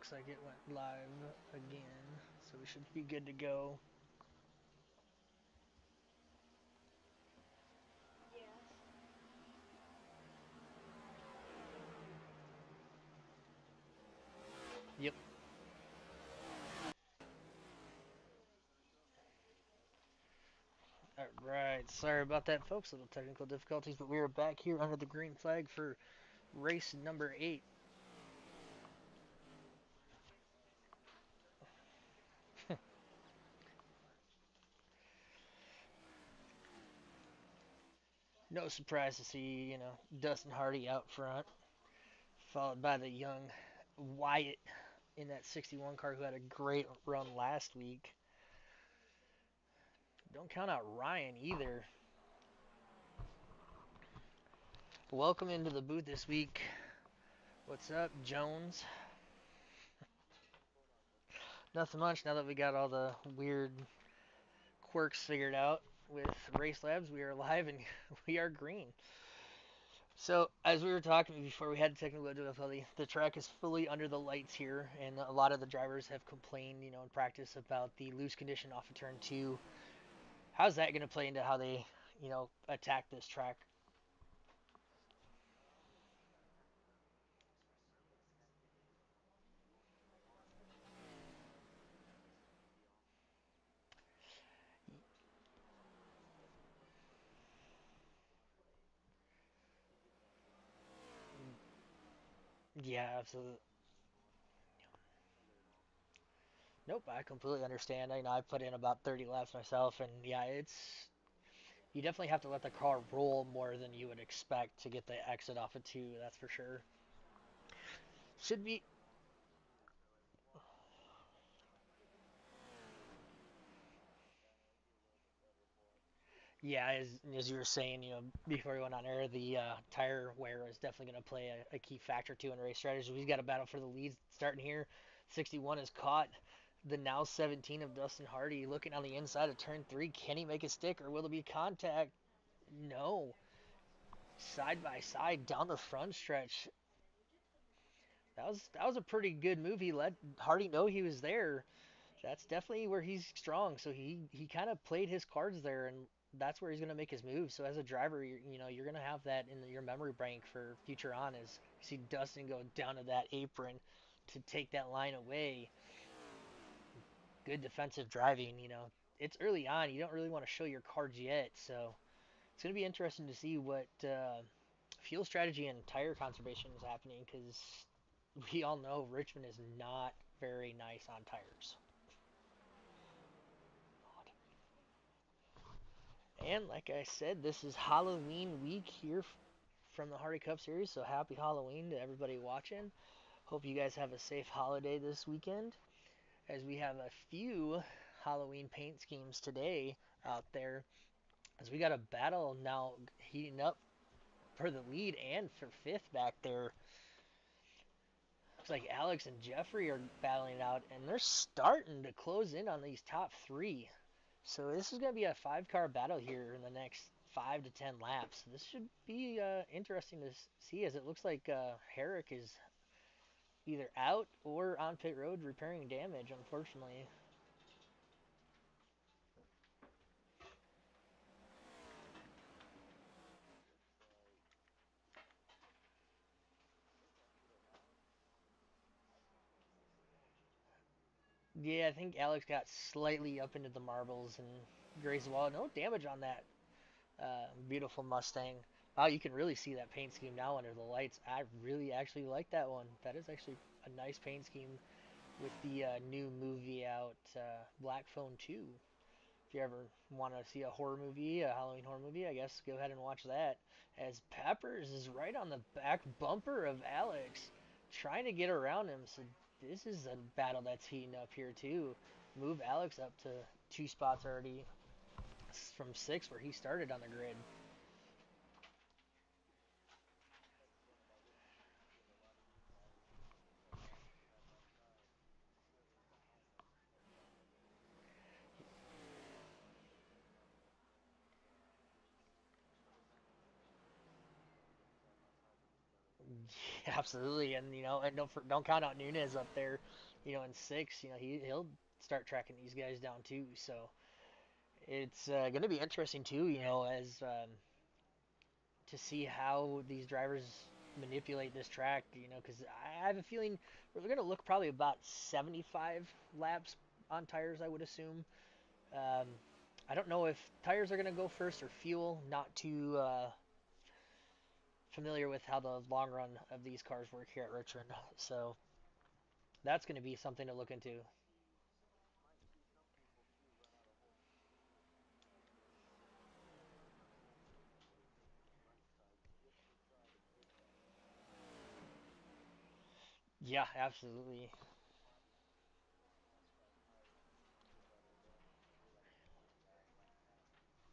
looks like it went live again, so we should be good to go. Yep. Alright, sorry about that, folks. Little technical difficulties, but we are back here under the green flag for race number 8. No surprise to see, Dustin Hardy out front, followed by the young Wyatt in that 61 car who had a great run last week. Don't count out Ryan either. Welcome into the booth this week. What's up, Jones? Nothing much now that we got all the weird quirks figured out with Race Labs. We are live and we are green. So, as we were talking before we had technical difficulty, the track is fully under the lights here, and a lot of the drivers have complained, in practice about the loose condition off of turn 2. How's that going to play into how they, attack this track? Yeah, absolutely. Nope, I completely understand. I put in about 30 laps myself, and yeah, you definitely have to let the car roll more than you would expect to get the exit off of 2. That's for sure. Should be. Yeah, as you were saying, before we went on air, the tire wear is definitely going to play a key factor too in race strategy. We've got a battle for the lead starting here. 61 is caught. The now 17 of Dustin Hardy looking on the inside of turn 3. Can he make a stick or will there be contact? No. Side by side down the front stretch. That was a pretty good move. He let Hardy know he was there. That's definitely where he's strong. So he kind of played his cards there, and that's where he's going to make his move. So as a driver, you're going to have that in your memory bank for future on. As you see Dustin go down to that apron to take that line away. Good defensive driving. It's early on. You don't really want to show your cards yet. So it's going to be interesting to see what fuel strategy and tire conservation is happening because we all know Richmond is not very nice on tires. And like I said, this is Halloween week here from the Hardy Cup Series, so happy Halloween to everybody watching. Hope you guys have a safe holiday this weekend, as we have a few Halloween paint schemes today out there, as we got a battle now heating up for the lead and for fifth back there. Looks like Alex and Jeffrey are battling it out, and they're starting to close in on these top 3. So this is going to be a 5-car battle here in the next 5 to 10 laps. This should be interesting to see, as it looks like Herrick is either out or on pit road repairing damage, unfortunately. Yeah, I think Alex got slightly up into the marbles and grazed the wall. No damage on that beautiful Mustang. Wow, you can really see that paint scheme now under the lights. I really actually like that one. That is actually a nice paint scheme with the new movie out, Black Phone 2. If you ever want to see a horror movie, a Halloween horror movie, I guess go ahead and watch that. As Peppers is right on the back bumper of Alex, trying to get around him. So this is a battle that's heating up here too. Move Alex up to 2 spots already from 6 where he started on the grid. Absolutely, and and don't count out Nunez up there, in six. He'll start tracking these guys down too. So it's going to be interesting too. As to see how these drivers manipulate this track. Because I have a feeling we're going to look probably about 75 laps on tires. I would assume. Um, I don't know if tires are going to go first or fuel. Not too familiar with how the long run of these cars work here at Richmond. So that's going to be something to look into. Yeah, absolutely.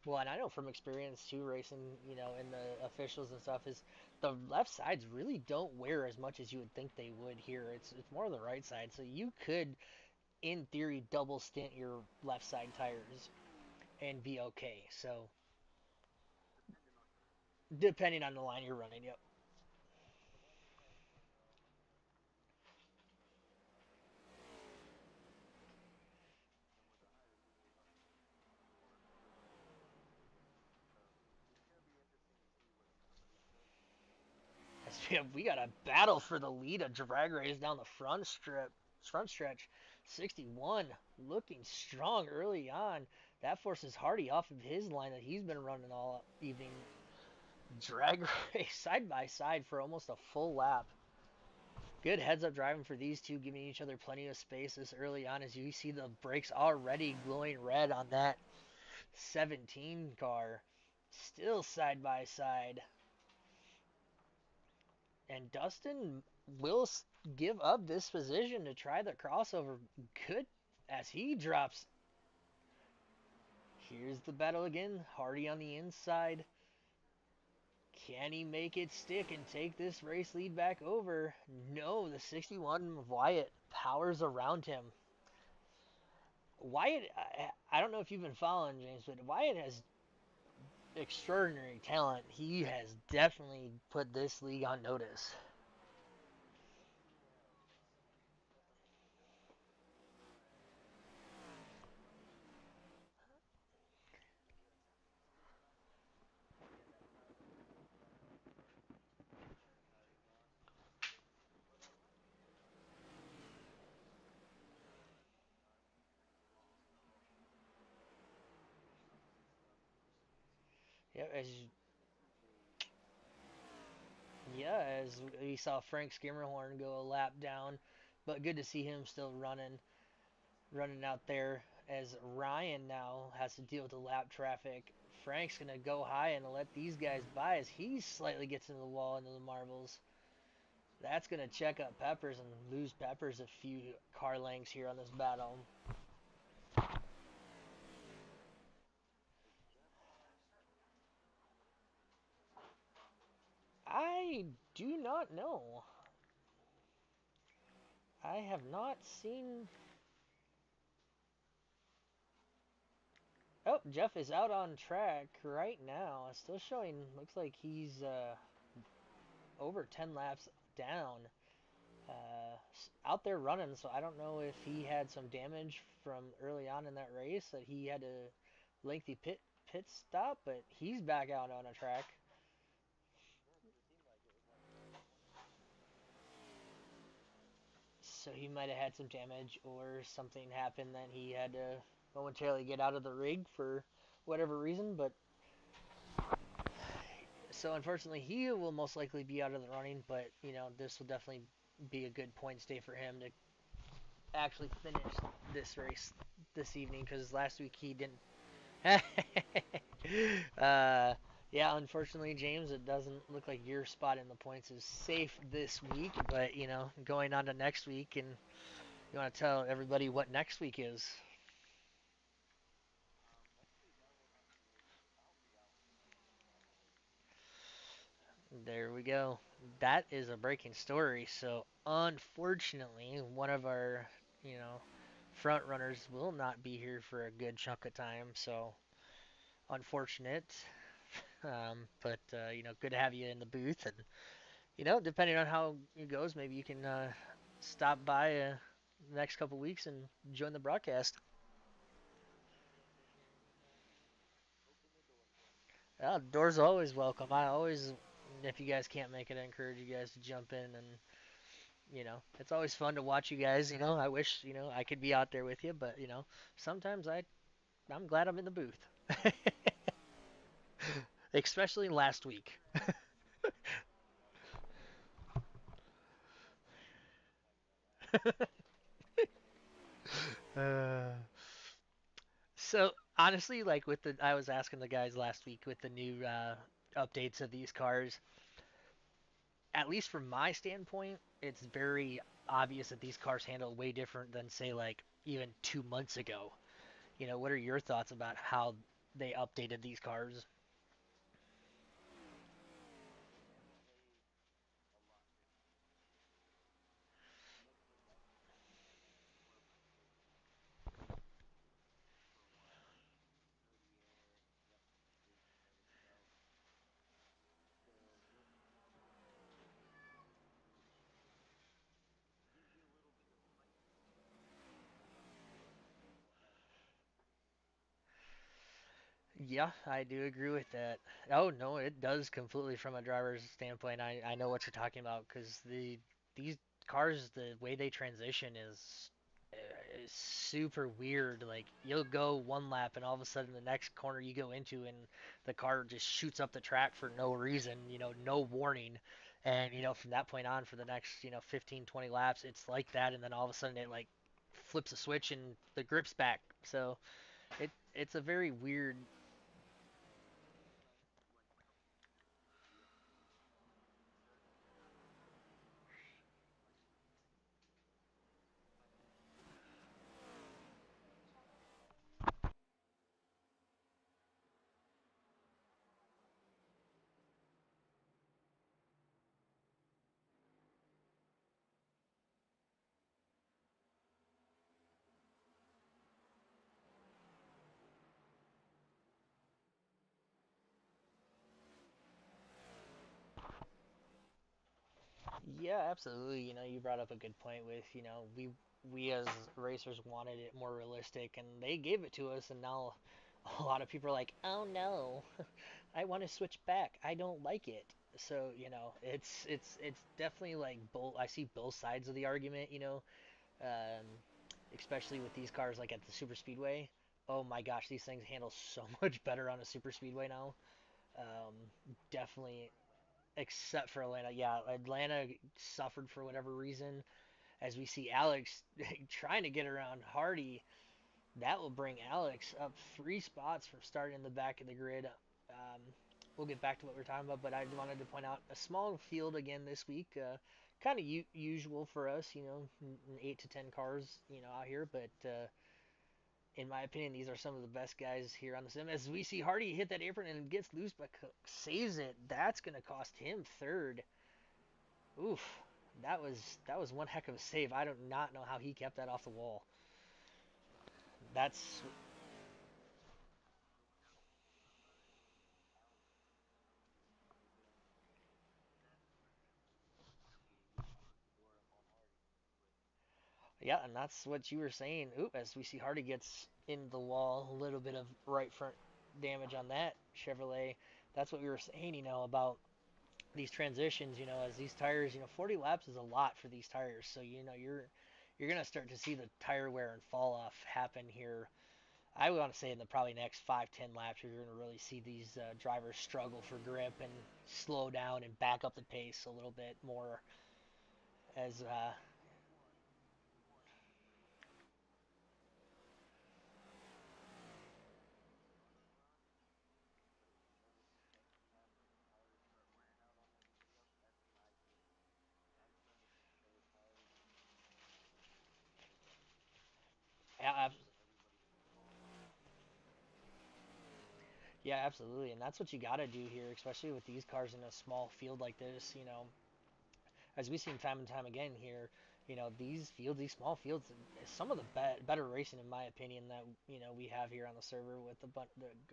Well, and I know from experience too, racing, in the officials and stuff, is the left sides really don't wear as much as you would think they would here. It's more the right side, so you could, in theory, double stint your left side tires and be okay. So depending on the line you're running, yep. We got a battle for the lead, a drag race down the front stretch. 61 looking strong early on. That forces Hardy off of his line that he's been running all evening. Drag race side by side for almost a full lap. Good heads up driving for these two, giving each other plenty of space this early on as you see the brakes already glowing red on that 17 car. Still side by side. And Dustin will give up this position to try the crossover. Good as he drops. Here's the battle again. Hardy on the inside. Can he make it stick and take this race lead back over? No, the 61 Wyatt powers around him. Wyatt, I don't know if you've been following James, but Wyatt has extraordinary talent. He has definitely put this league on notice. Yeah, as we saw Frank Skimmerhorn go a lap down, but good to see him still running out there as Ryan now has to deal with the lap traffic. Frank's gonna go high and let these guys by as he slightly gets into the wall into the marbles. That's gonna check up Peppers and lose Peppers a few car lengths here on this battle. I do not know. I have not seen. Oh, Jeff is out on track right now. Still showing. Looks like he's over 10 laps down. Out there running, so I don't know if he had some damage from early on in that race that he had a lengthy pit stop, but he's back out on a track. So he might have had some damage or something happened that he had to momentarily get out of the rig for whatever reason, but so unfortunately he will most likely be out of the running, but this will definitely be a good point stay for him to actually finish this race this evening because last week he didn't. uh, yeah, unfortunately, James, it doesn't look like your spot in the points is safe this week. But going on to next week, and you want to tell everybody what next week is. There we go. That is a breaking story. So, unfortunately, one of our, you know, front runners will not be here for a good chunk of time. So, unfortunate. But good to have you in the booth, and Depending on how it goes, maybe you can stop by the next couple weeks and join the broadcast. Doors are always welcome. I always, if you guys can't make it, I encourage you guys to jump in, and it's always fun to watch you guys. I wish I could be out there with you, but sometimes I'm glad I'm in the booth, especially last week. uh, so honestly, like I was asking the guys last week with the new updates of these cars. At least from my standpoint, it's very obvious that these cars handle way different than say like even 2 months ago. What are your thoughts about how they updated these cars? Yeah, I do agree with that. Oh no, it does completely from a driver's standpoint. I know what you're talking about because these cars, the way they transition is super weird. Like you'll go one lap and all of a sudden the next corner you go into and the car just shoots up the track for no reason, no warning. And from that point on for the next 15 20 laps it's like that, and then all of a sudden it like flips a switch and the grip's back. So it's a very weird. Yeah, absolutely. You brought up a good point with, we as racers wanted it more realistic and they gave it to us, and now a lot of people are like, "Oh no, I want to switch back. I don't like it." So, it's definitely like both. I see both sides of the argument, um, especially with these cars like at the super speedway. Oh my gosh, these things handle so much better on a super speedway now. Um, Definitely, except for Atlanta. Yeah, Atlanta suffered for whatever reason. As we see Alex trying to get around Hardy, that will bring Alex up 3 spots from starting in the back of the grid. We'll get back to what we're talking about, but I wanted to point out a small field again this week. Kind of usual for us, 8 to 10 cars, out here. But in my opinion, these are some of the best guys here on the sim. As we see Hardy hit that apron and gets loose, but saves it. That's going to cost him third. Oof, that was one heck of a save. I do not know how he kept that off the wall. That's Yeah, and that's what you were saying. Oop, as we see Hardy gets in the wall, a little bit of right front damage on that Chevrolet. That's what we were saying, about these transitions. As these tires, 40 laps is a lot for these tires. So you're gonna start to see the tire wear and fall off happen here. I want to say in the probably next 5-10 laps, you're gonna really see these drivers struggle for grip and slow down and back up the pace a little bit more as yeah, yeah, absolutely, and that's what you got to do here, especially with these cars in a small field like this. As we've seen time and time again here, these fields, these small fields, some of the better racing, in my opinion, that we have here on the server with the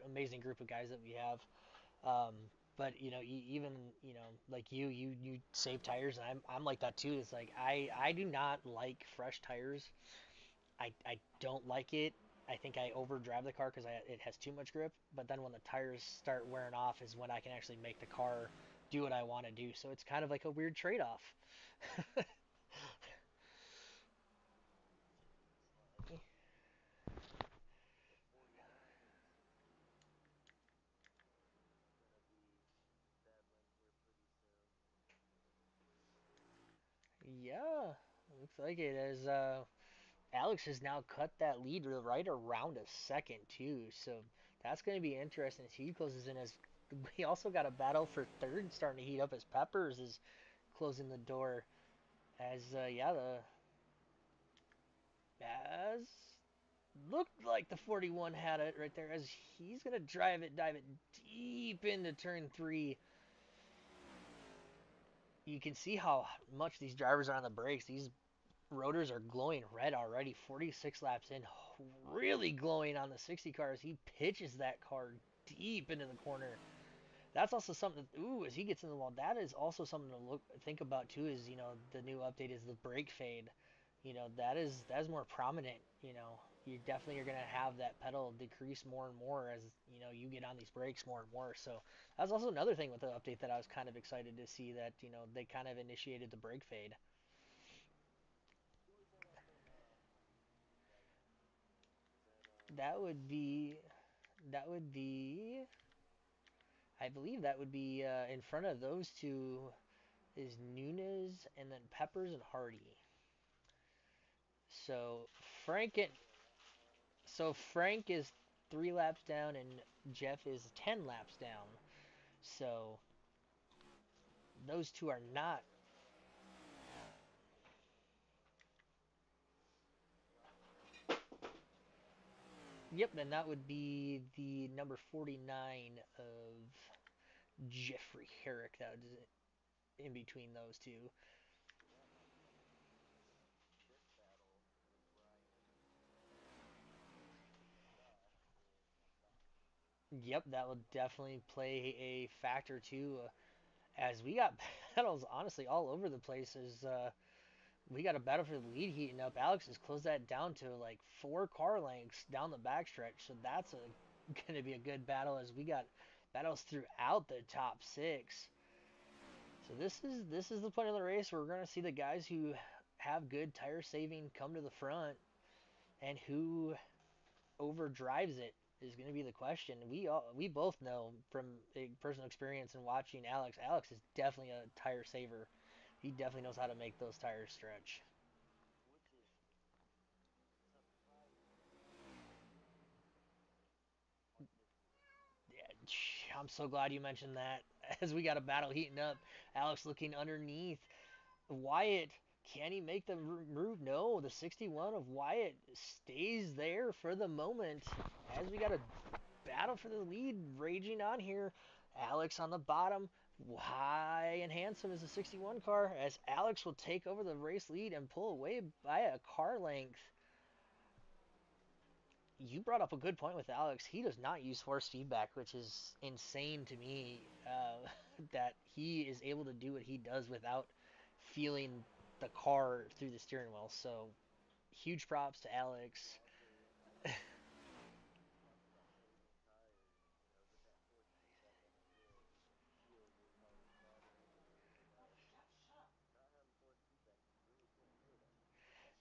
amazing group of guys that we have. Um, But even like you save tires, and I'm like that too. It's like I do not like fresh tires. I don't like it. I think I overdrive the car because it has too much grip. But then when the tires start wearing off is when I can actually make the car do what I want to do. So it's kind of like a weird trade-off. Yeah, looks like it. As Alex has now cut that lead right around a second too. So that's going to be interesting as he closes in. As we also got a battle for third starting to heat up as Peppers is closing the door. As yeah, the as looked like the 41 had it right there. As he's going to dive it deep into turn three. You can see how much these drivers are on the brakes. These rotors are glowing red already. 46 laps in, really glowing on the 60 cars. He pitches that car deep into the corner. That's also something. Ooh, as he gets in the wall, that is also something to think about too. Is the new update is the brake fade. That is more prominent. You definitely are gonna have that pedal decrease more and more as you get on these brakes more and more. So that's also another thing with the update that I was kind of excited to see that they kind of initiated the brake fade. That would be that would be I believe that would be in front of those two is Nunez and then Peppers and Hardy. So Frank and so Frank is 3 laps down and Jeff is 10 laps down. So those two are not. Yep, and that would be the number 49 of Jeffrey Herrick. That was in between those two. Yep, that will definitely play a factor too. As we got battles, honestly, all over the place. As we got a battle for the lead heating up. Alex has closed that down to like 4 car lengths down the backstretch, so that's going to be a good battle. As we got battles throughout the top six. So this is the point of the race where we're going to see the guys who have good tire saving come to the front, and who overdrives it is going to be the question. We both know from personal experience and watching Alex. Alex is definitely a tire saver. He definitely knows how to make those tires stretch. Yeah, I'm so glad you mentioned that. As we got a battle heating up, Alex looking underneath Wyatt. Can he make the move? No, the 61 of Wyatt stays there for the moment. As we got a battle for the lead raging on here. Alex on the bottom. High and handsome is the 61 car, as Alex will take over the race lead and pull away by a car length. You brought up a good point with Alex. He does not use force feedback, which is insane to me. That he is able to do what he does without feeling the car through the steering wheel. So huge props to Alex.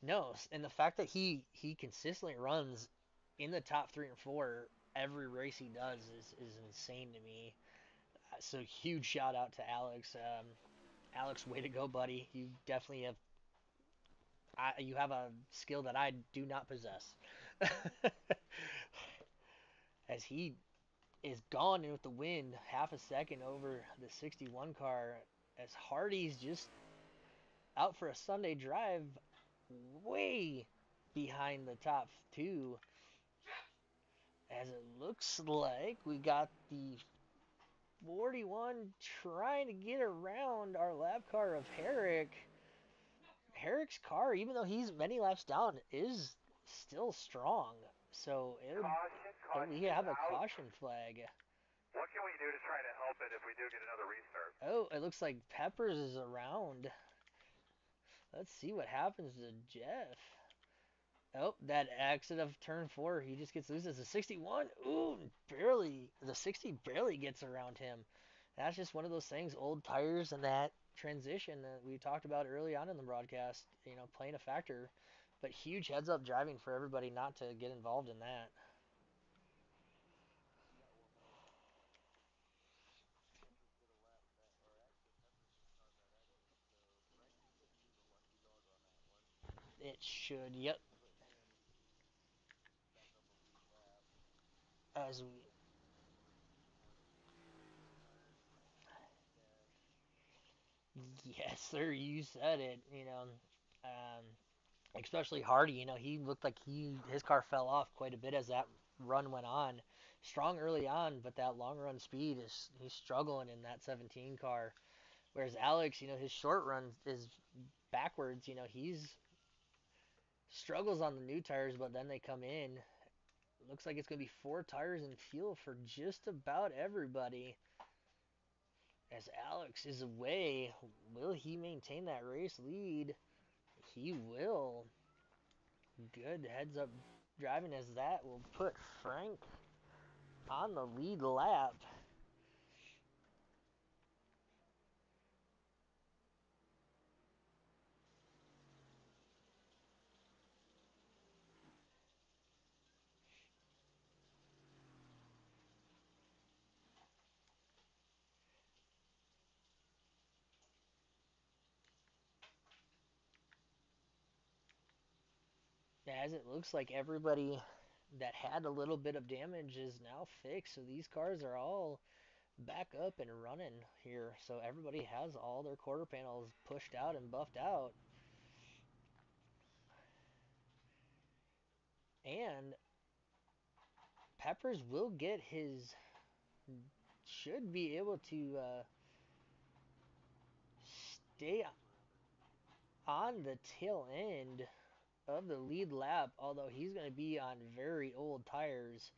No, and the fact that he consistently runs in the top 3 and 4 every race he does is insane to me. So huge shout out to Alex. Alex, way to go, buddy. You definitely you have a skill that I do not possess. As he is gone in with the win, half a second over the 61 car. As Hardy's just out for a Sunday drive, way behind the top two. As it looks like we got the 41 trying to get around our lap car of Herrick. Herrick's car, even though he's many laps down, is still strong. So we have a caution flag. Oh, it looks like Peppers is around. Let's see what happens to Jeff. Oh, that exit of turn four, he just gets loose as a 61. Ooh, barely. The 60 barely gets around him. That's just one of those things, old tires and that transition that we talked about early on in the broadcast, playing a factor. But huge heads up driving for everybody not to get involved in that. It should, yep. As we, yes, sir, you said it. Especially Hardy. He looked like his car fell off quite a bit as that run went on. Strong early on, but that long run speed is he's struggling in that 17 car. Whereas Alex, his short run is backwards. He's struggles on the new tires, but then they come in. Looks like it's gonna be four tires and fuel for just about everybody. As Alex is away, will he maintain that race lead? He will. Good heads up driving as that will put Frank on the lead lap. As it looks like everybody that had a little bit of damage is now fixed, so these cars are all back up and running here. So everybody has all their quarter panels pushed out and buffed out. And Peppers will get his, should be able to stay on the tail end of the lead lap, although he's going to be on very old tires.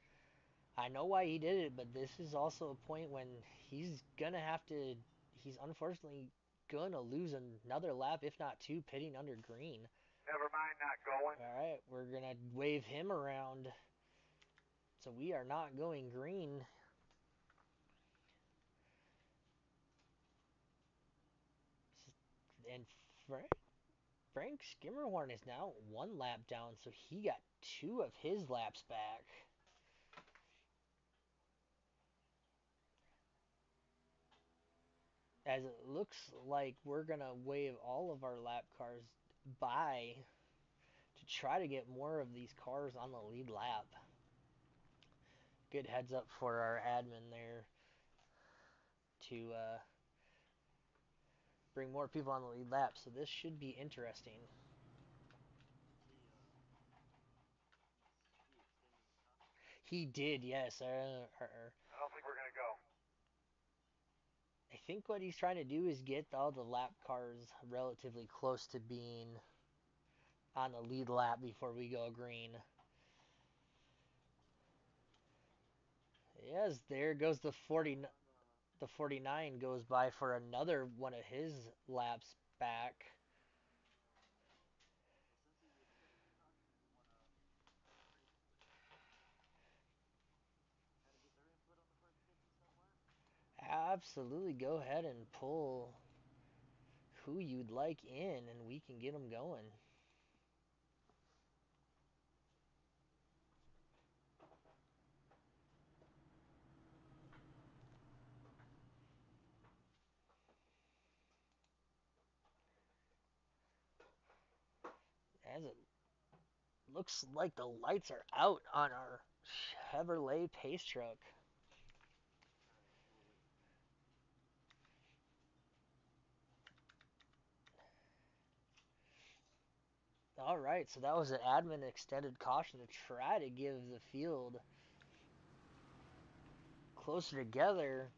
I know why he did it, but this is also a point when he's going to have to, he's unfortunately going to lose another lap, if not two, pitting under green. All right, we're going to wave him around. So we are not going green. And Frank Skimmerhorn is now one lap down, so he got two of his laps back. As it looks like we're going to wave all of our lap cars by to try to get more of these cars on the lead lap. Good heads up for our admin there to bring more people on the lead lap, so this should be interesting. He did, yes. I think what he's trying to do is get all the lap cars relatively close to being on the lead lap before we go green. Yes, there goes the 40. The 49 goes by for another one of his laps back. Absolutely, go ahead and pull who you'd like in, and we can get them going. As it looks like the lights are out on our Chevrolet Pace truck. All right, so that was an admin extended caution to try to give the field closer together.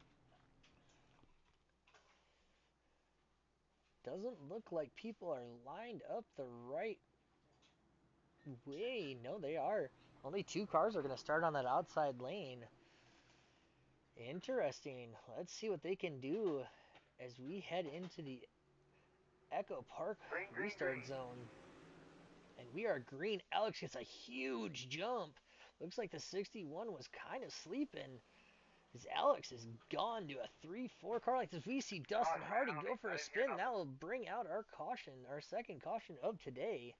Doesn't look like people are lined up the right way. No, they are. Only two cars are going to start on that outside lane. Interesting. Let's see what they can do as we head into the Echo Park restart zone. And we are green. Alex gets a huge jump. Looks like the 61 was kind of sleeping. As Alex is gone to a 3-4 car like this. We see Dustin Hardy go for a spin. That will bring out our caution, our second caution of today.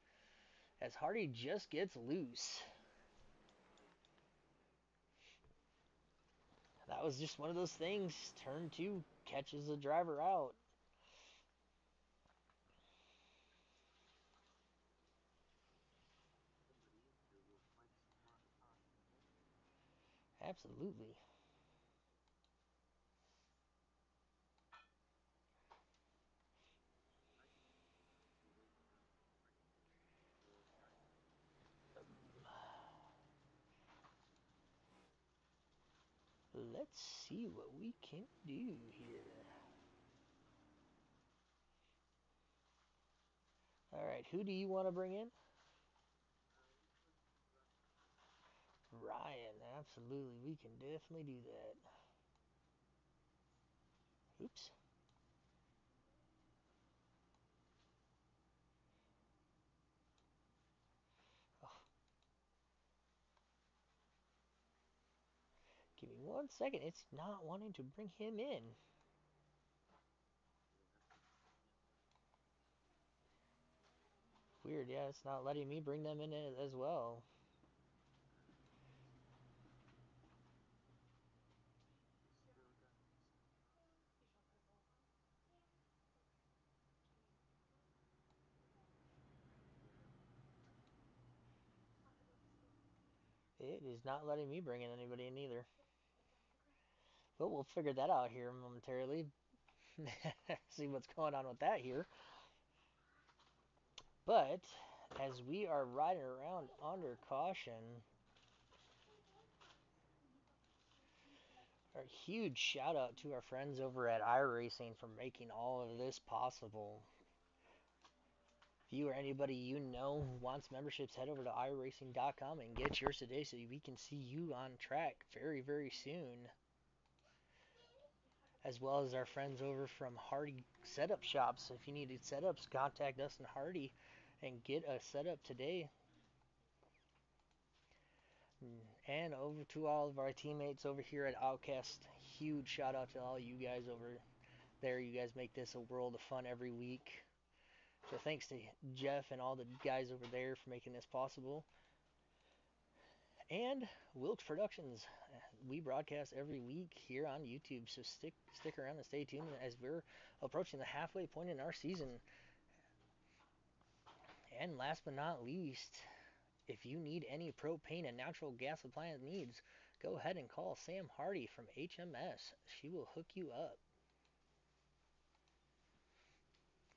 As Hardy just gets loose. That was just one of those things. Turn 2 catches the driver out. Absolutely. Let's see what we can do here. Alright, who do you want to bring in? Ryan, absolutely. We can definitely do that. Oops. Oh, give me 1 second. It's not wanting to bring him in. Weird, yeah, it's not letting me bring them in as well. It is not letting me bring in anybody in either. But we'll figure that out here momentarily. See what's going on with that here. But as we are riding around under caution, a huge shout out to our friends over at iRacing for making all of this possible. If you or anybody you know who wants memberships, head over to iRacing.com and get yours today so we can see you on track very, very soon. As well as our friends over from Hardy Setup Shops. If you needed setups, contact us and Hardy and get a setup today. And over to all of our teammates over here at Outcast. Huge shout out to all you guys over there. You guys make this a world of fun every week. So thanks to Jeff and all the guys over there for making this possible. And Wilkes Productions. We broadcast every week here on YouTube, so stick around and stay tuned as we're approaching the halfway point in our season. And last but not least, if you need any propane and natural gas appliance needs, go ahead and call Sam Hardy from HMS. She will hook you up.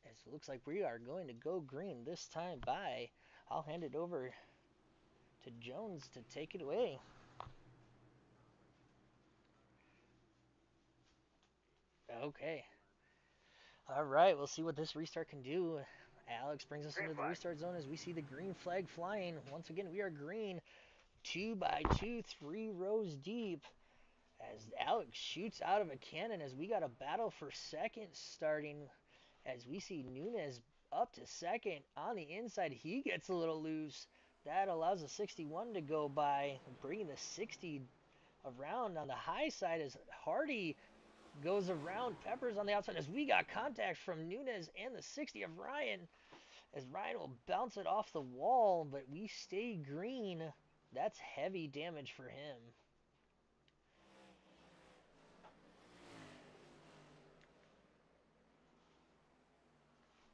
As it looks like we are going to go green this time by, I'll hand it over to Jones to take it away. Okay. All right, we'll see what this restart can do. Alex brings us into the restart zone as we see the green flag flying. Once again, we are green, 2x2, 3 rows deep. As Alex shoots out of a cannon as we got a battle for second starting. As we see Nunez up to second on the inside. He gets a little loose. That allows the 61 to go by, bringing the 60 around on the high side as Hardy goes around Peppers on the outside as we got contact from Nunez and the 60 of Ryan as Ryan will bounce it off the wall, but we stay green. That's heavy damage for him.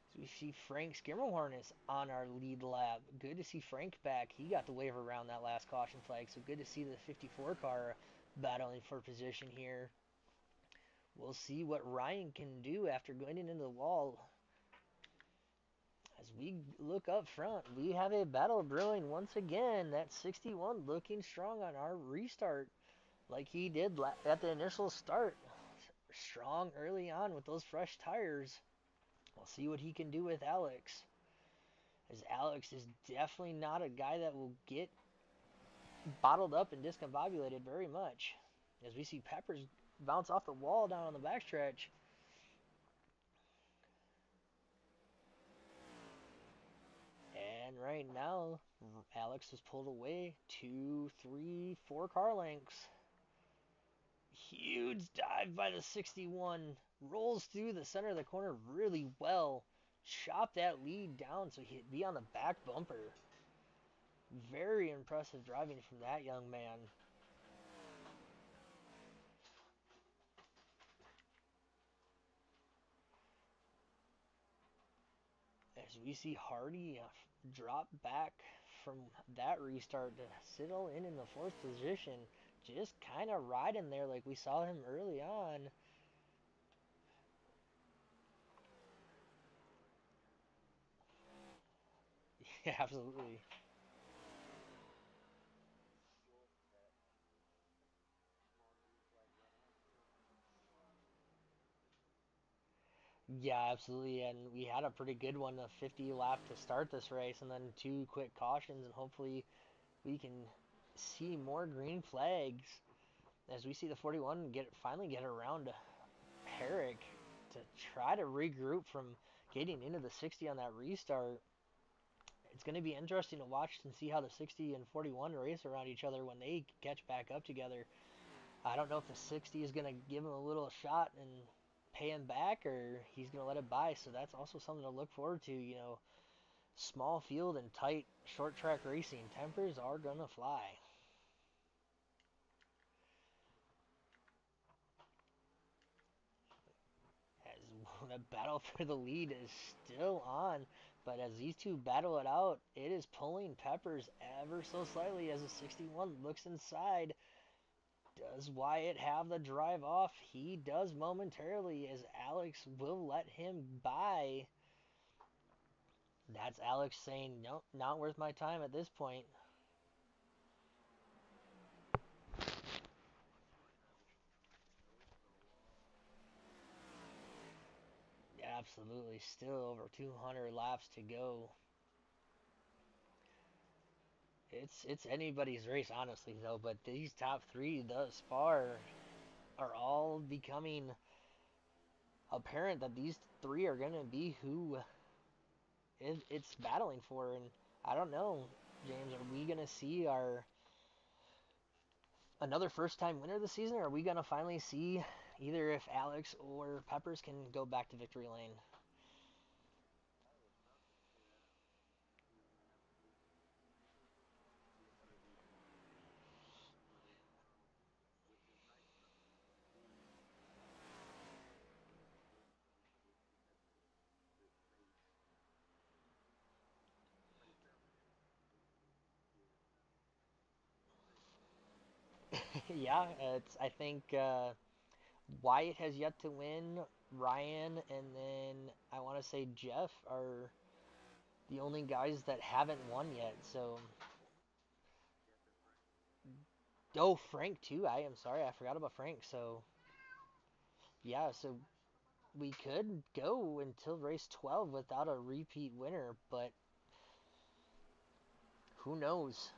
So we see Frank Skimmerhorn is on our lead lap. Good to see Frank back. He got the wave around that last caution flag, so good to see the 54 car battling for position here. We'll see what Ryan can do after going into the wall. As we look up front, we have a battle brewing once again. That 61 looking strong on our restart like he did at the initial start. Strong early on with those fresh tires. We'll see what he can do with Alex. As Alex is definitely not a guy that will get bottled up and discombobulated very much. As we see Peppers bounce off the wall down on the backstretch. And right now, Alex has pulled away 2, 3, 4 car lengths. Huge dive by the 61. Rolls through the center of the corner really well. Chop that lead down so he'd be on the back bumper. Very impressive driving from that young man. As we see Hardy drop back from that restart to settle in the fourth position, just kind of riding there like we saw him early on. Yeah, absolutely. Yeah, absolutely. And we had a pretty good one, a 50 lap to start this race, and then 2 quick cautions, and hopefully we can see more green flags as we see the 41 finally get around Herrick to try to regroup from getting into the 60 on that restart. It's going to be interesting to watch and see how the 60 and 41 race around each other when they catch back up together. I don't know if the 60 is going to give him a little shot and pay him back, or he's going to let it by. So that's also something to look forward to. Small field and tight short track racing, tempers are going to fly. As the battle for the lead is still on, but as these two battle it out, it is pulling Peppers ever so slightly as the 61 looks inside. Does Wyatt have the drive off? He does momentarily, as Alex will let him by. That's Alex saying, nope, not worth my time at this point. Yeah, absolutely. Still over 200 laps to go. It's anybody's race, honestly, though. But these top three thus far are all becoming apparent that these three are going to be who it's battling for. And I don't know, James, are we going to see our another first time winner this season, or are we going to finally see either if Alex or Peppers can go back to victory lane? Yeah, it's I think Wyatt has yet to win. Ryan and then I want to say Jeff are the only guys that haven't won yet. So, oh, Frank too. I am sorry, I forgot about Frank. So, yeah, so we could go until race 12 without a repeat winner, but who knows?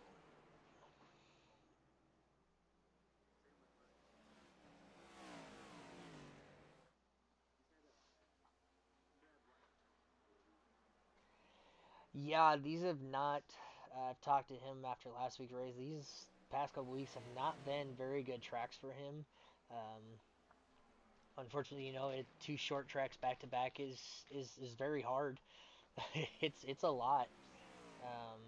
Yeah, these have not. I've talked to him after last week's race. These past couple weeks have not been very good tracks for him. Um, Unfortunately, two short tracks back to back is very hard. It's a lot. Um,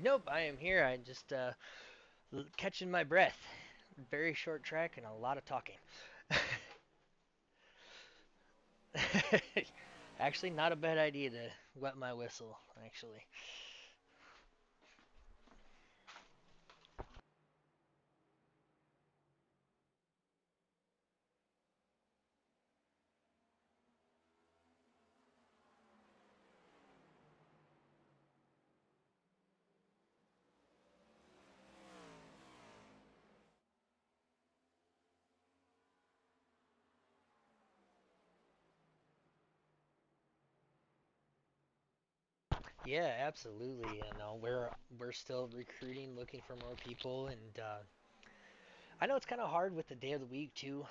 Nope, I am here. I just catching my breath. Very short track and a lot of talking. Actually, not a bad idea to wet my whistle, actually. Yeah, absolutely. We're still recruiting, looking for more people, and I know it's kind of hard with the day of the week too,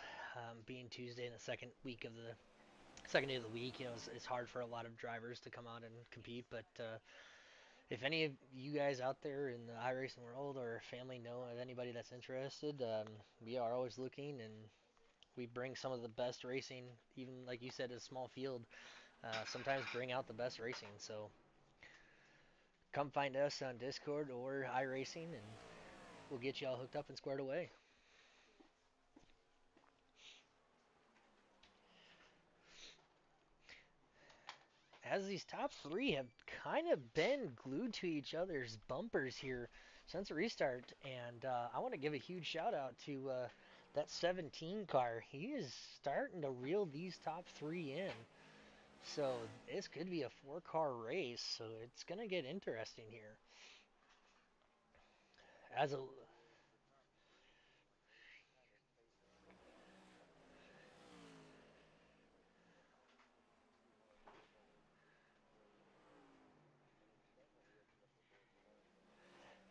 being Tuesday and the second day of the week. It's hard for a lot of drivers to come out and compete. But if any of you guys out there in the iRacing world or family know of anybody that's interested, we are always looking, and we bring some of the best racing, even like you said, a small field. Sometimes bring out the best racing. So come find us on Discord or iRacing, and we'll get you all hooked up and squared away. As these top three have kind of been glued to each other's bumpers here since the restart, and I want to give a huge shout out to that 17 car. He is starting to reel these top three in. So this could be a four-car race, so it's gonna get interesting here. As a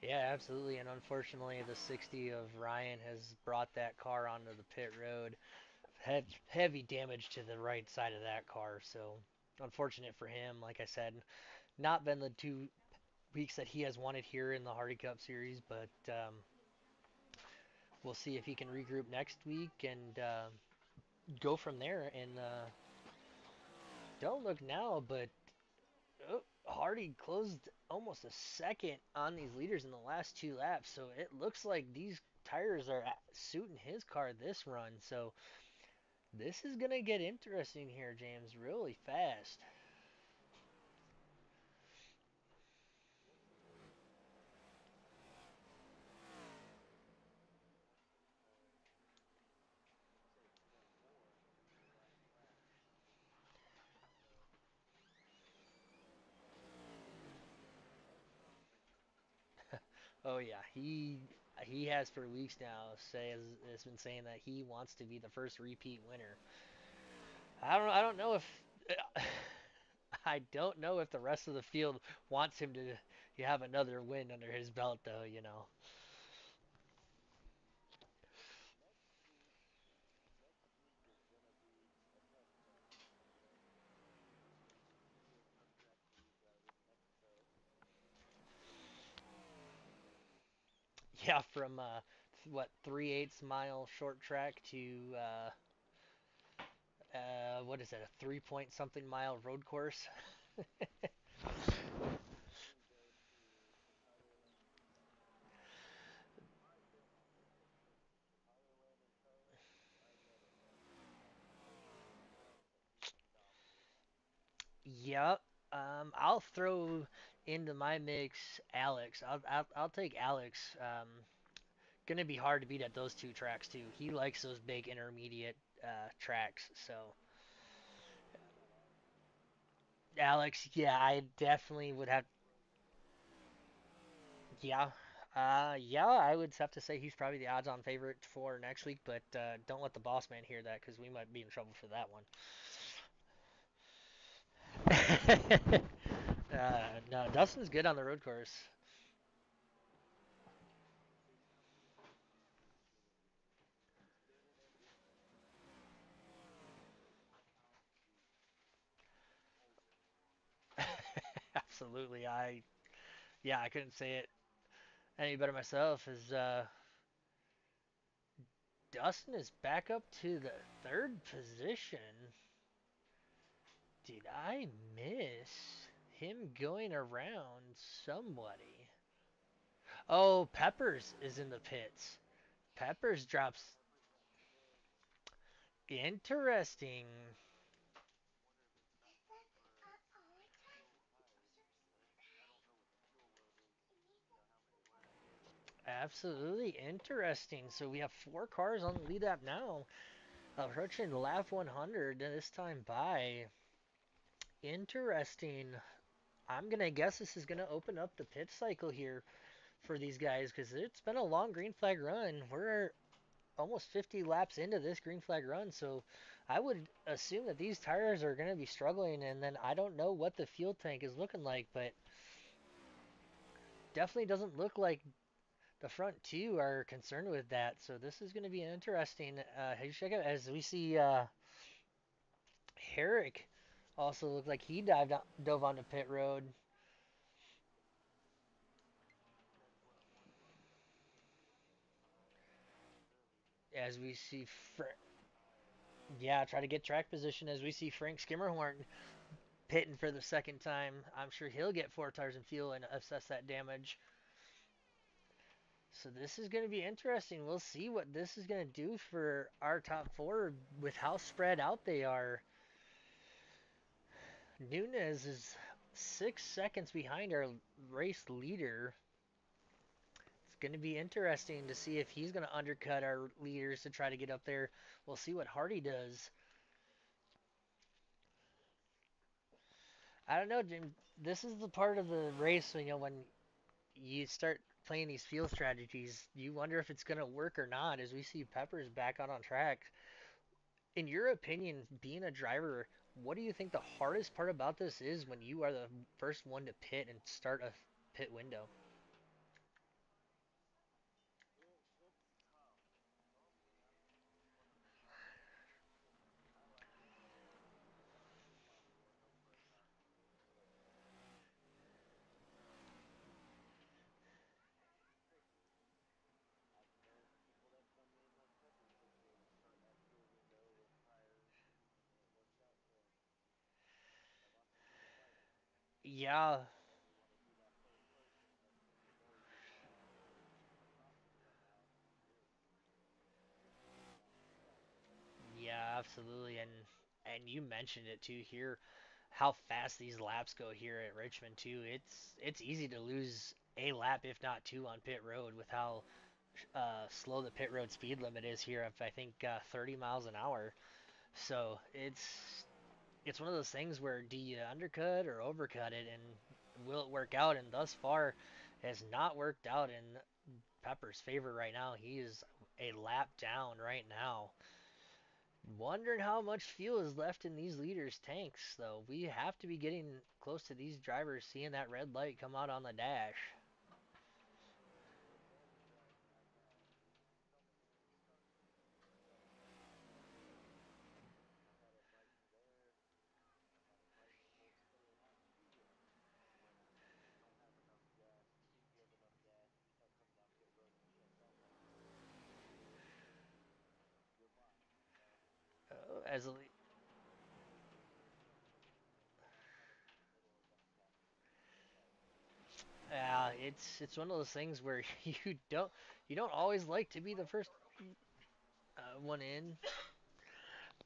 Yeah, absolutely, and unfortunately, the 60 of Ryan has brought that car onto the pit road. Heavy damage to the right side of that car, so unfortunate for him. Like I said, not been the 2 weeks that he has wanted here in the Hardy Cup Series, but we'll see if he can regroup next week and go from there. And don't look now, but Hardy closed almost a second on these leaders in the last 2 laps, so it looks like these tires are suiting his car this run. So this is gonna get interesting here, James, really fast. Oh yeah, he has for weeks now has been saying that he wants to be the first repeat winner. I don't know if I don't know if the rest of the field wants him to have another win under his belt though. Yeah, from what 3/8 mile short track to what is it, a 3 point something mile road course? Yep. I'll throw into my mix Alex. I'll take Alex. Gonna be hard to beat at those two tracks too. He likes those big intermediate tracks. So Alex, yeah, I definitely would have. Yeah. Yeah, I would have to say he's probably the odds-on favorite for next week, but don't let the boss man hear that because we might be in trouble for that one. No, Dustin's good on the road course. Absolutely. Yeah, I couldn't say it any better myself. As Dustin is back up to the third position. Did I miss him going around somebody? Oh, Peppers is in the pits. Peppers drops. Interesting. Absolutely interesting. So we have four cars on the lead app now. Approaching lap 100 this time by. Interesting. I'm gonna guess this is gonna open up the pit cycle here for these guys because it's been a long green flag run. We're almost 50 laps into this green flag run, so I would assume that these tires are gonna be struggling. And then I don't know what the fuel tank is looking like, but definitely doesn't look like the front two are concerned with that. So this is gonna be interesting. Check out as we see Herrick also looked like he dove onto pit road. As we see, yeah, try to get track position as we see Frank Skimmerhorn pitting for the second time. I'm sure he'll get four tires and fuel and assess that damage. So this is going to be interesting. We'll see what this is going to do for our top four with how spread out they are. Nunez is 6 seconds behind our race leader. It's going to be interesting to see if he's going to undercut our leaders to try to get up there. We'll see what Hardy does. I don't know, Jim. This is the part of the race, when you start playing these field strategies, you wonder if it's going to work or not as we see Peppers back out on track. In your opinion, being a driver, what do you think the hardest part about this is when you are the first one to pit and start a pit window? Yeah, yeah, absolutely. And you mentioned it too here, how fast these laps go here at Richmond too. It's easy to lose a lap if not two on pit road with how slow the pit road speed limit is here of I think 30 miles an hour. So it's one of those things where do you undercut or overcut it, and will it work out? And thus far, has not worked out in Pepper's favor right now. He is a lap down right now. Wondering how much fuel is left in these leaders' tanks, though. We have to be getting close to these drivers seeing that red light come out on the dash. As a, it's one of those things where you don't always like to be the first one in,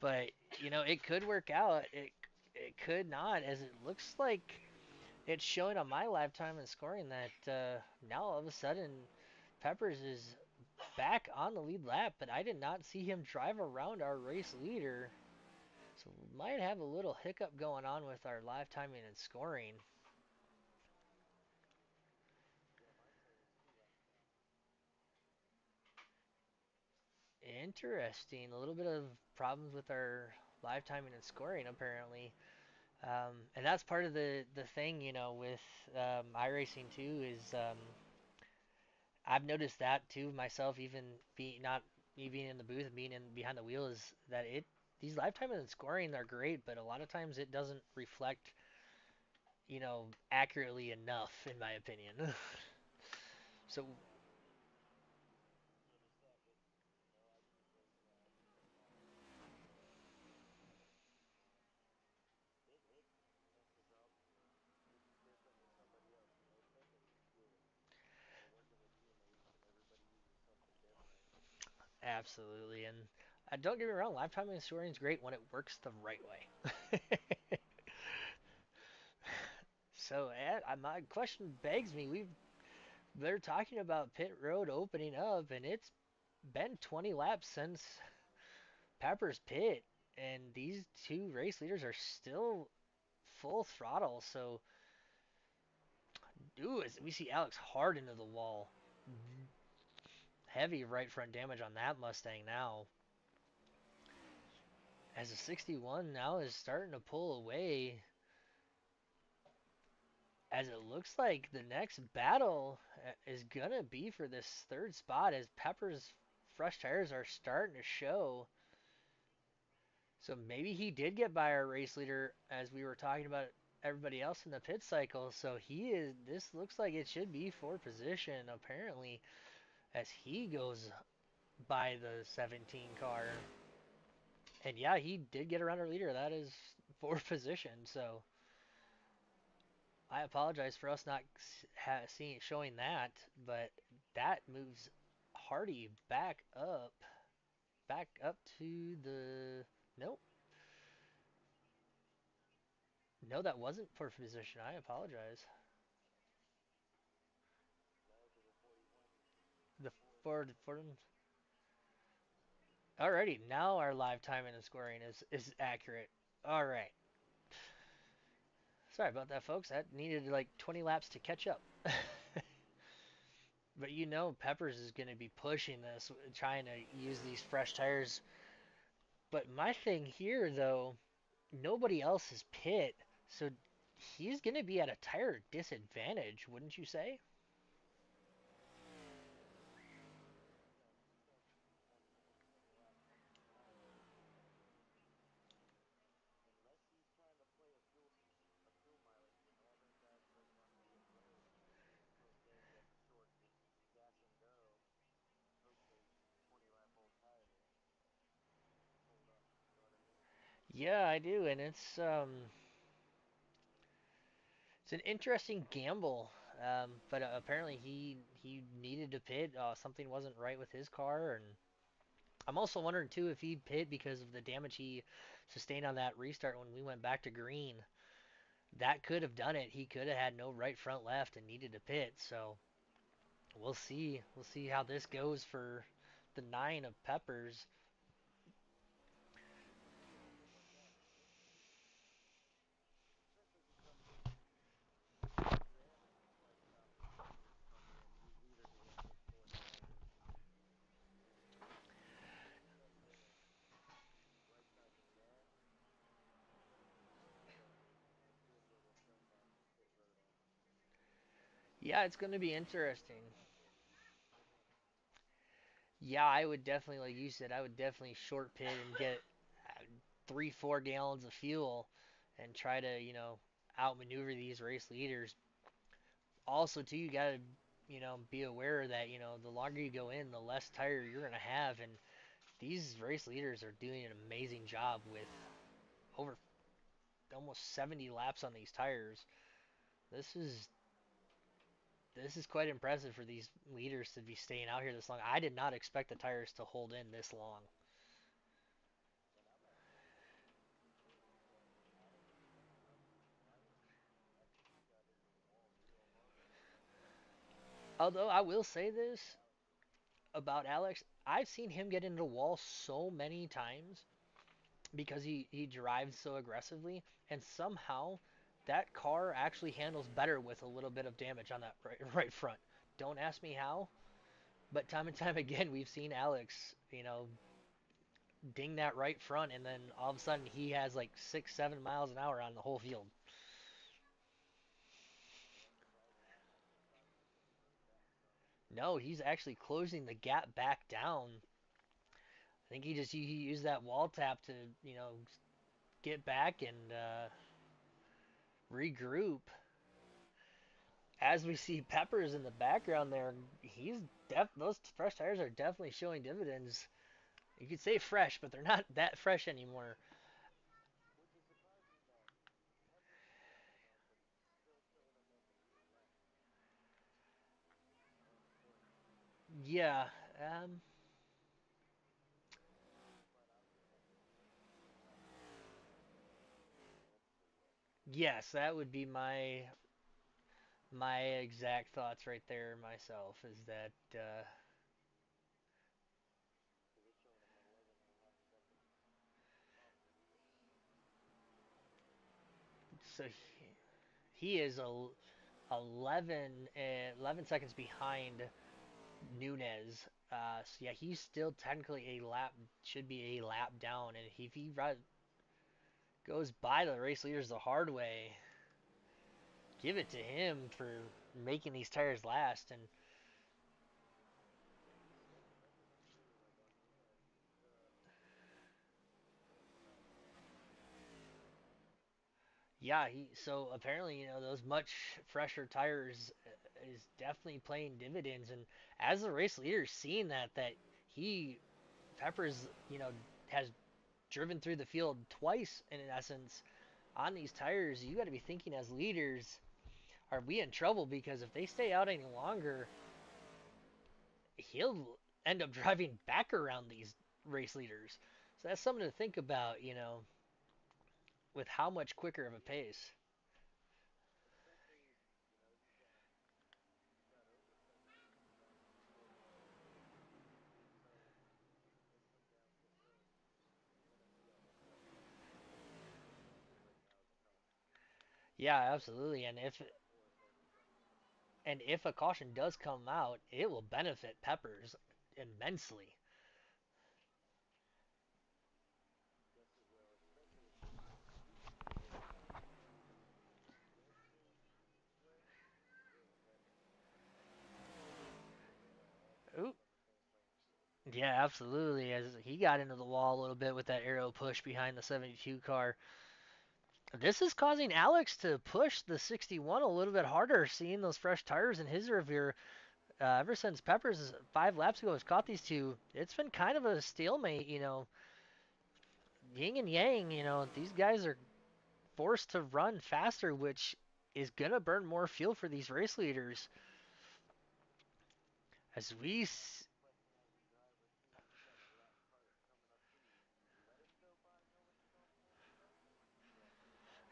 but it could work out. It could not, as it looks like it's showing on my lifetime and scoring that now all of a sudden Peppers is back on the lead lap, but I did not see him drive around our race leader. So we might have a little hiccup going on with our live timing and scoring. Interesting. A little bit of problems with our live timing and scoring apparently. And that's part of the thing, with iRacing too is I've noticed that too myself, even being not me being in the booth and being in behind the wheel, is that these lifetime and scoring are great, but a lot of times it doesn't reflect, accurately enough, in my opinion. So Absolutely. And don't get me wrong, lifetime scoring is great when it works the right way. So, my question begs me. They're talking about pit road opening up, and it's been 20 laps since Pepper's pit, and these two race leaders are still full throttle. So, ooh, as we see Alex hard into the wall. Heavy right front damage on that Mustang now. As a 61 now is starting to pull away, as it looks like the next battle is gonna be for this third spot as Pepper's fresh tires are starting to show. So maybe he did get by our race leader as we were talking about everybody else in the pit cycle. So this looks like it should be for position apparently as he goes by the 17 car. And yeah, he did get around our leader. That is for position. So I apologize for us not seeing showing that, but that moves Hardy back up to the. Nope, no, that wasn't for position. I apologize. The Ford. Alrighty, now our live timing and scoring is accurate. All right, sorry about that, folks. That needed like 20 laps to catch up. But you know, Peppers is going to be pushing this, trying to use these fresh tires. But my thing here, though, nobody else is pit, so he's going to be at a tire disadvantage, wouldn't you say? Yeah, I do, and it's an interesting gamble. But apparently he needed to pit. Something wasn't right with his car, and I'm also wondering too if he pit because of the damage he sustained on that restart when we went back to green. That could have done it. He could have had no right front left and needed to pit. So we'll see. We'll see how this goes for the nine of Peppers. Yeah, it's going to be interesting. Yeah, I would definitely, like you said, I would definitely short pit and get 3, 4 gallons of fuel and try to, outmaneuver these race leaders. Also, too, you got to, be aware that, the longer you go in, the less tire you're going to have. And these race leaders are doing an amazing job with over almost 70 laps on these tires. This is this is quite impressive for these leaders to be staying out here this long. I did not expect the tires to hold in this long. Although I will say this about Alex, I've seen him get into the wall so many times because he drives so aggressively, and somehow that car actually handles better with a little bit of damage on that right front. Don't ask me how, but time and time again we've seen Alex, ding that right front, and then all of a sudden he has like 6, 7 miles an hour on the whole field. No, he's actually closing the gap back down. I think he used that wall tap to get back and regroup. As we see Peppers in the background there, those fresh tires are definitely showing dividends. You could say fresh, but they're not that fresh anymore. Yeah, um, Yes, that would be my exact thoughts right there myself. Is that so he is 11 11 seconds behind Nunez. So yeah, he's still technically a lap should be a lap down, and if he goes by the race leaders the hard way, give it to him for making these tires last. And yeah, he so apparently those much fresher tires is definitely playing dividends. And as the race leader, seeing that he Peppers has driven through the field twice in essence on these tires, you got to be thinking as leaders, are we in trouble? Because if they stay out any longer, he'll end up driving back around these race leaders. So that's something to think about, with how much quicker of a pace. Yeah, absolutely. And if a caution does come out, it will benefit Peppers immensely. Ooh, yeah, absolutely. As he got into the wall a little bit with that arrow push behind the 72 car. This is causing Alex to push the 61 a little bit harder, seeing those fresh tires in his rear. Ever since Peppers 5 laps ago has caught these two, it's been kind of a stalemate, yin and yang. These guys are forced to run faster, which is gonna burn more fuel for these race leaders. As we,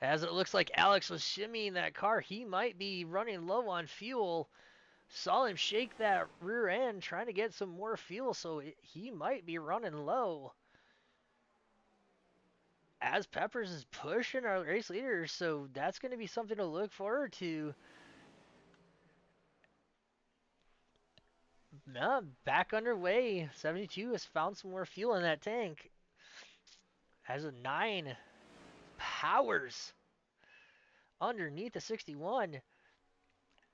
as it looks like Alex was shimmying that car, he might be running low on fuel. Saw him shake that rear end trying to get some more fuel, so he might be running low. As Peppers is pushing our race leaders, so that's going to be something to look forward to. Back underway. 72 has found some more fuel in that tank. Has a 9 powers underneath the 61.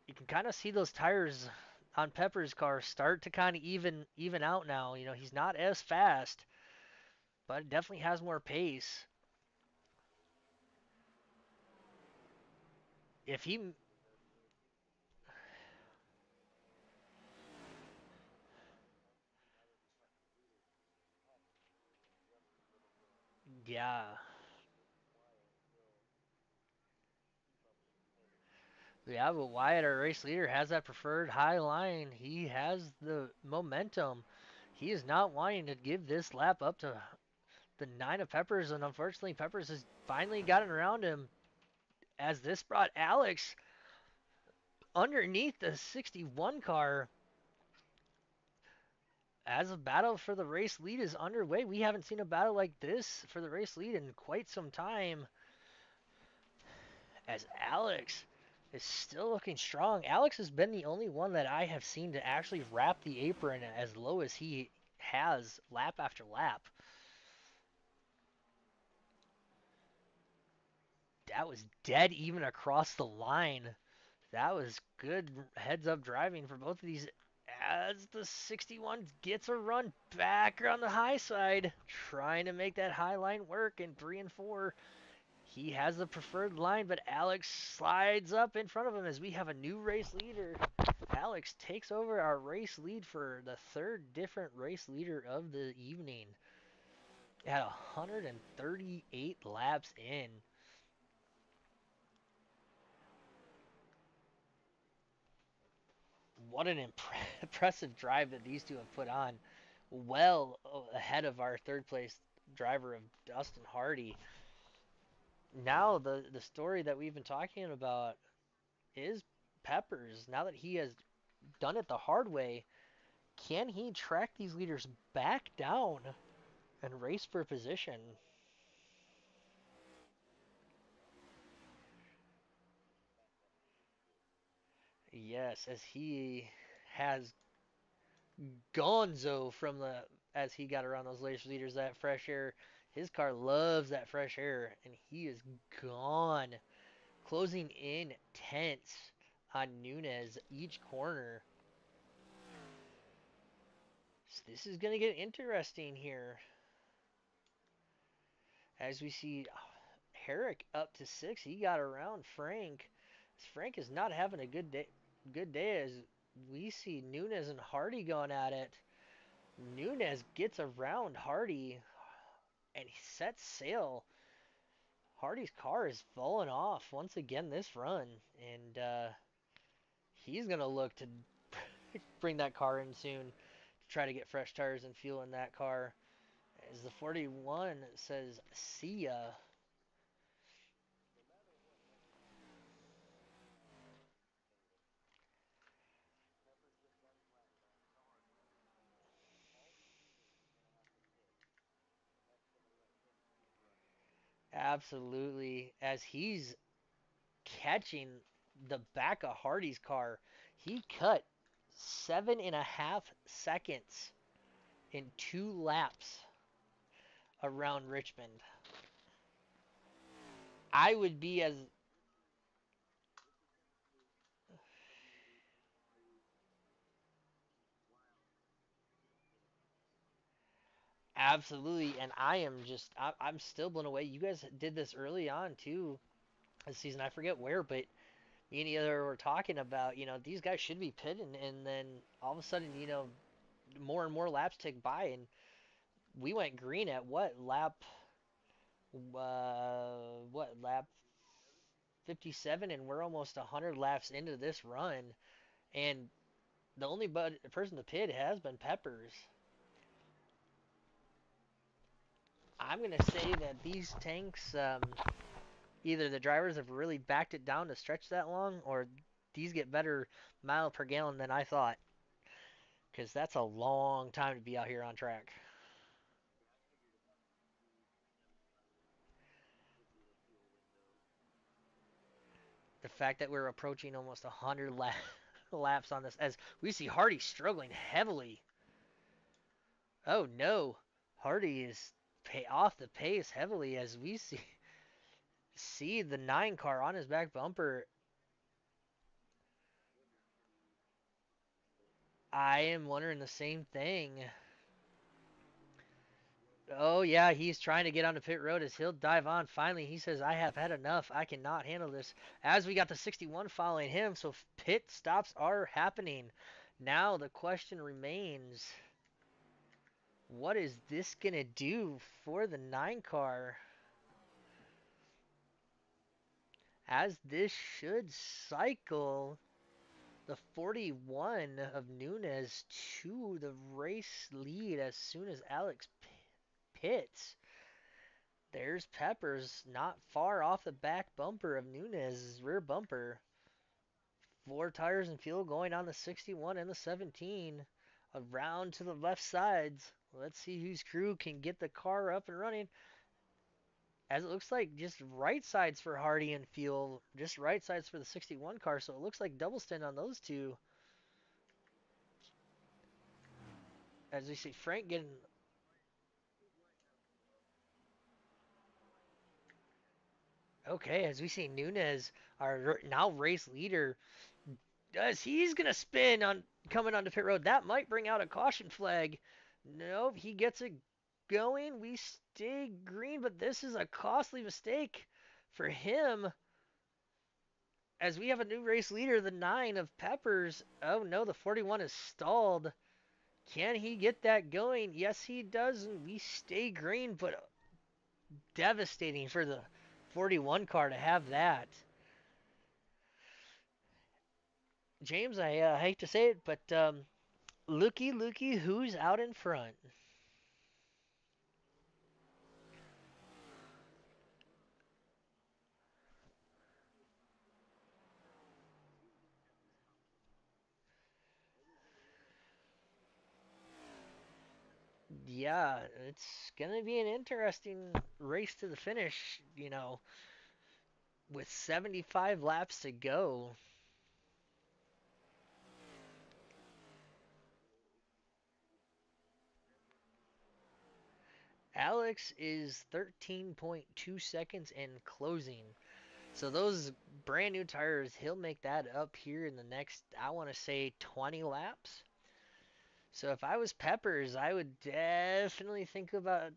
You can kind of see those tires on Pepper's car start to kind of even out now. He's not as fast, but it definitely has more pace. If he, yeah, yeah, but Wyatt, our race leader, has that preferred high line. He has the momentum. He is not wanting to give this lap up to the 9 of Peppers, and unfortunately, Peppers has finally gotten around him as this brought Alex underneath the 61 car. As a battle for the race lead is underway, we haven't seen a battle like this for the race lead in quite some time. As Alex is still looking strong. Alex has been the only one that I have seen to actually wrap the apron as low as he has lap after lap. That was dead even across the line. That was good heads up driving for both of these as the 61 gets a run back on the high side, trying to make that high line work in 3 and 4. He has the preferred line, but Alex slides up in front of him as we have a new race leader. Alex takes over our race lead for the third different race leader of the evening at 138 laps in. What an impressive drive that these two have put on. Well ahead of our third place driver of Dustin Hardy. now the story that we've been talking about is Peppers. Now that he has done it the hard way, can he track these leaders back down and race for position? Yes, as he has gonzo from the as he got around those latest leaders, that fresh air. His car loves that fresh air, and he is gone. Closing in tenths on Nunez each corner. So this is going to get interesting here as we see Herrick up to six. He got around Frank. Frank is not having a good day. Good day as we see Nunez and Hardy going at it. Nunez gets around Hardy and he sets sail. Hardy's car is falling off once again this run, and he's gonna look to bring that car in soon to try to get fresh tires and fuel in that car. As the 41 says, "See ya." Absolutely, as he's catching the back of Hardy's car, he cut 7.5 seconds in 2 laps around Richmond. I would be as absolutely, and I'm still blown away. You guys did this early on too this season. I forget where, but me and the other were talking about, these guys should be pitting, and then all of a sudden, more and more laps tick by, and we went green at what lap 57, and we're almost 100 laps into this run, and the only person to pit has been Peppers. I'm gonna say that these tanks, either the drivers have really backed it down to stretch that long, or these get better mile per gallon than I thought, because that's a long time to be out here on track. The fact that we're approaching almost 100 laps on this, as we see Hardy struggling heavily. Oh no, Hardy is off the pace heavily as we see the 9 car on his back bumper. I am wondering the same thing. Oh yeah, he's trying to get onto pit road as he'll dive on. Finally, he says, "I have had enough. I cannot handle this." As we got the 61 following him, so pit stops are happening. Now the question remains, what is this gonna do for the 9 car? As this should cycle the 41 of Nunez to the race lead as soon as Alex pits. There's Peppers not far off the back bumper of Nunez's rear bumper. 4 tires and fuel going on the 61 and the 17. Around to the left sides. Let's see whose crew can get the car up and running. As it looks like just right sides for Hardy and fuel. Just right sides for the 61 car. So it looks like double stint on those two. As we see Frank getting. Okay, as we see Nunez, our now race leader, does he's gonna spin on coming onto pit road. That might bring out a caution flag. Nope, he gets it going. We stay green, but this is a costly mistake for him. As we have a new race leader, the 9 of Peppers. Oh no, the 41 is stalled. Can he get that going? Yes, he does, and we stay green, but devastating for the 41 car to have that. James, I hate to say it, but looky, who's out in front? Yeah, it's gonna be an interesting race to the finish. With 75 laps to go. Alex is 13.2 seconds and closing. So those brand new tires, he'll make that up here in the next, I want to say, 20 laps. So if I was Peppers, I would definitely think about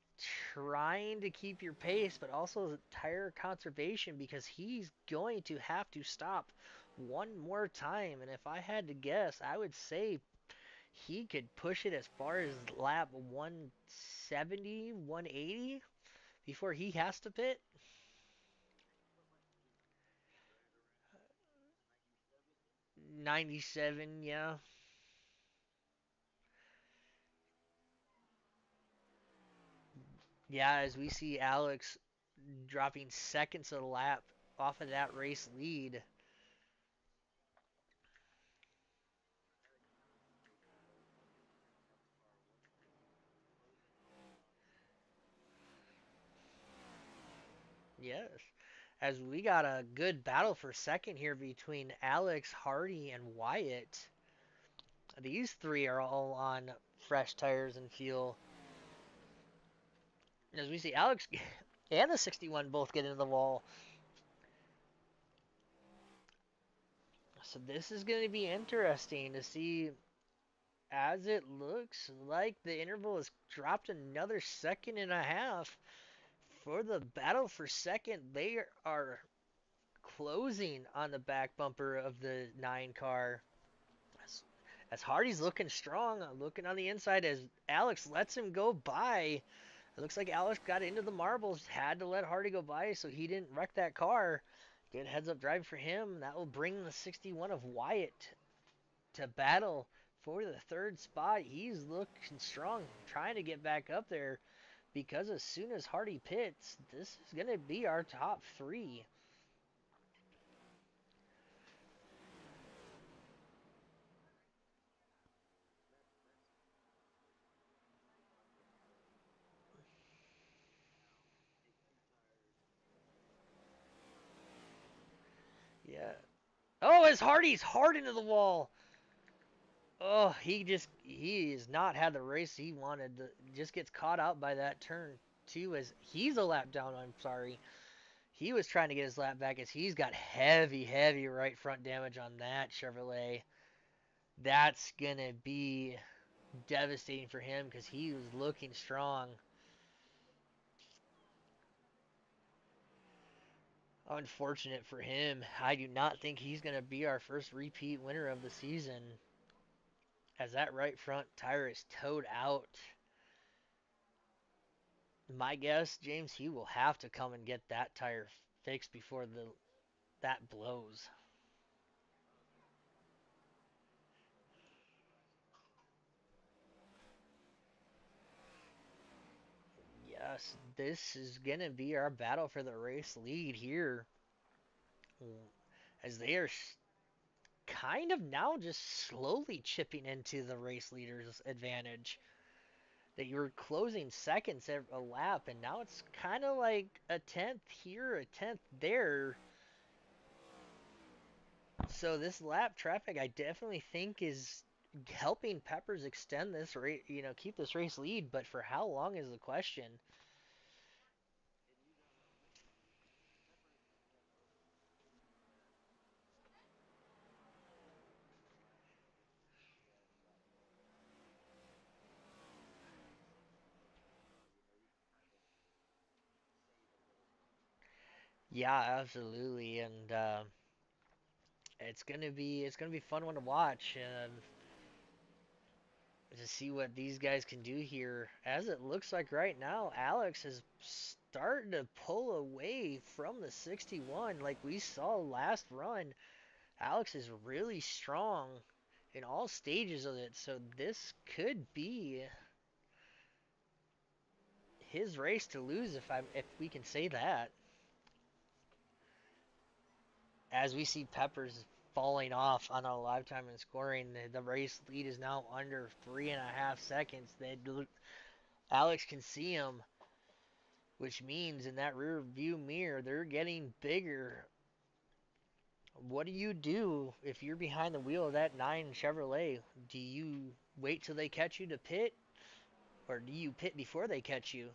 trying to keep your pace, but also tire conservation because he's going to have to stop one more time. And if I had to guess, I would say he could push it as far as lap 170, 180 before he has to pit. 97, yeah. Yeah, as we see Alex dropping seconds a lap off of that race lead. Yes. As we got a good battle for second here between Alex, Hardy, and Wyatt. These three are all on fresh tires and fuel. As we see Alex and the 61 both get into the wall. So this is going to be interesting to see as it looks like the interval has dropped another second and a half for the battle for second. They are closing on the back bumper of the 9 car. As, as Hardy's looking strong, looking on the inside as Alex lets him go by. It looks like Alex got into the marbles, had to let Hardy go by so he didn't wreck that car. Good heads up drive for him. That will bring the 61 of Wyatt to battle for the third spot. He's looking strong, trying to get back up there because as soon as Hardy pits, this is going to be our top three. Yeah. Oh, as Hardy's hard into the wall. Oh, he has not had the race he wanted. Just gets caught out by that turn two as he's a lap down. I'm sorry. He was trying to get his lap back as he's got heavy, heavy right front damage on that Chevrolet. That's gonna be devastating for him because he was looking strong. Unfortunate for him. I do not think he's gonna be our first repeat winner of the season as that right front tire is towed out. My guess, James, he will have to come and get that tire fixed before the that blows. Yes, this is gonna be our battle for the race lead here, as they are kind of now just slowly chipping into the race leader's advantage. That you're closing seconds a lap, and now it's kind of like a tenth here, a tenth there. So this lap traffic, I definitely think, is helping Peppers extend this race, keep this race lead. But for how long is the question? Yeah, absolutely, and it's gonna be a fun one to watch. To see what these guys can do here. As it looks like right now, Alex is starting to pull away from the 61 like we saw last run. Alex is really strong in all stages of it, so this could be his race to lose if we can say that. As we see Peppers falling off on a live time and scoring, the race lead is now under 3.5 seconds. Alex can see him, which means in that rear view mirror, they're getting bigger. What do you do if you're behind the wheel of that 9 Chevrolet? Do you wait till they catch you to pit, or do you pit before they catch you?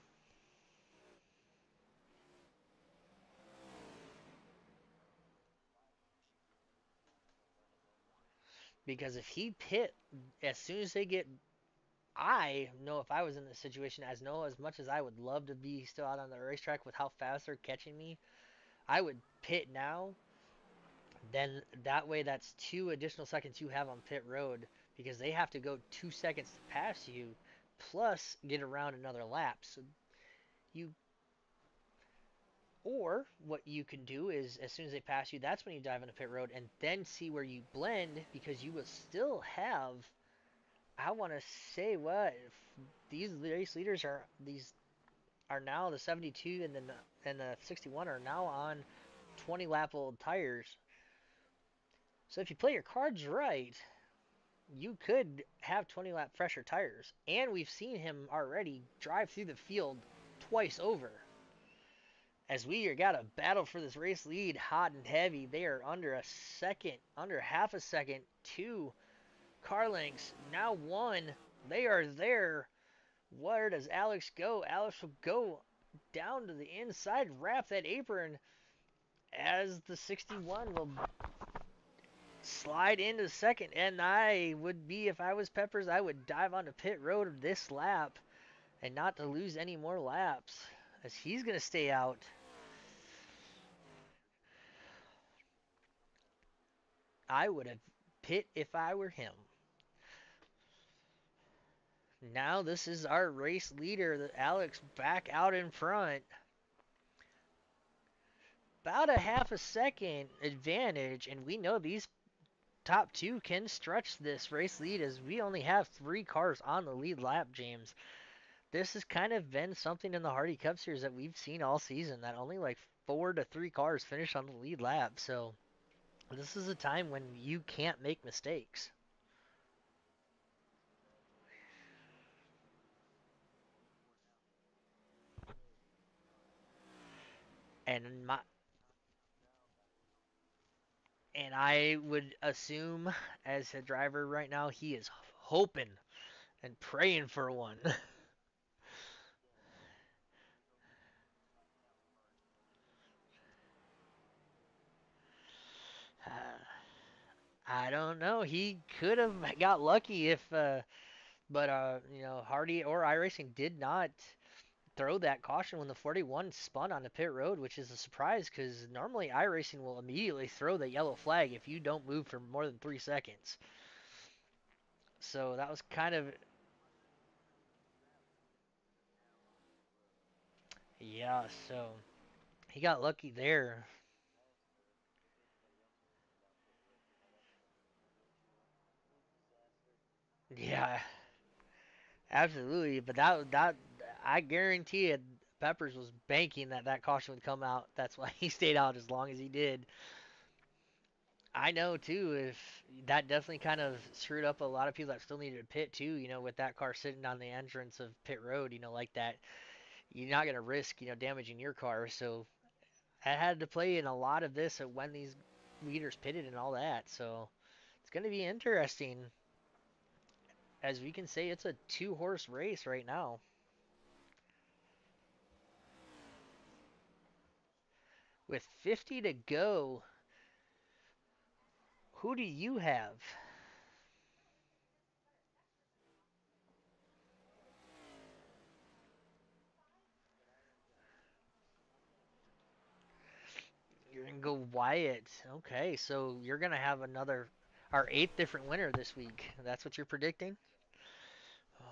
Because if he pit as soon as they get, I know if I was in this situation, as much as I would love to be still out on the racetrack with how fast they're catching me, I would pit now. Then that way, that's 2 additional seconds you have on pit road because they have to go 2 seconds to pass you, plus get around another lap. So you, or what you can do is as soon as they pass you, that's when you dive into pit road and then see where you blend because you will still have. I want to say what if these race leaders are now the 72 and the 61 are now on 20 lap old tires. So if you play your cards right, you could have 20 lap fresher tires. And we've seen him already drive through the field twice over. As we got a battle for this race lead, hot and heavy. They are under a second, under half a second, 2 car lengths, now 1. They are there. Where does Alex go? Alex will go down to the inside, wrap that apron as the 61 will slide into second. And I would be, if I was Peppers, I would dive onto pit road this lap and not to lose any more laps as he's going to stay out. I would have pit if I were him. Now this is our race leader, Alex, back out in front. About a half a second advantage, and we know these top 2 can stretch this race lead as we only have 3 cars on the lead lap, James. This has kind of been something in the Hardy Cup Series that we've seen all season, that only like 4 to 3 cars finish on the lead lap. So this is a time when you can't make mistakes. And my and I would assume as a driver right now, he is hoping and praying for one. I don't know. He could have got lucky if, but Hardy or iRacing did not throw that caution when the 41 spun on the pit road, which is a surprise because normally iRacing will immediately throw the yellow flag if you don't move for more than 3 seconds. So that was kind of, yeah. So he got lucky there. Yeah, absolutely. But that I guarantee it. Peppers was banking that that caution would come out. That's why he stayed out as long as he did. I know too. If that definitely kind of screwed up a lot of people that still needed to pit too. With that car sitting on the entrance of pit road. Like that, you're not gonna risk damaging your car. So I had to play in a lot of this when these leaders pitted and all that. So it's gonna be interesting. As we can say, it's a 2 horse race right now with 50 to go. Who do you have? You're gonna go Wyatt. Okay, so you're gonna have our 8th different winner this week. That's what you're predicting? Oh,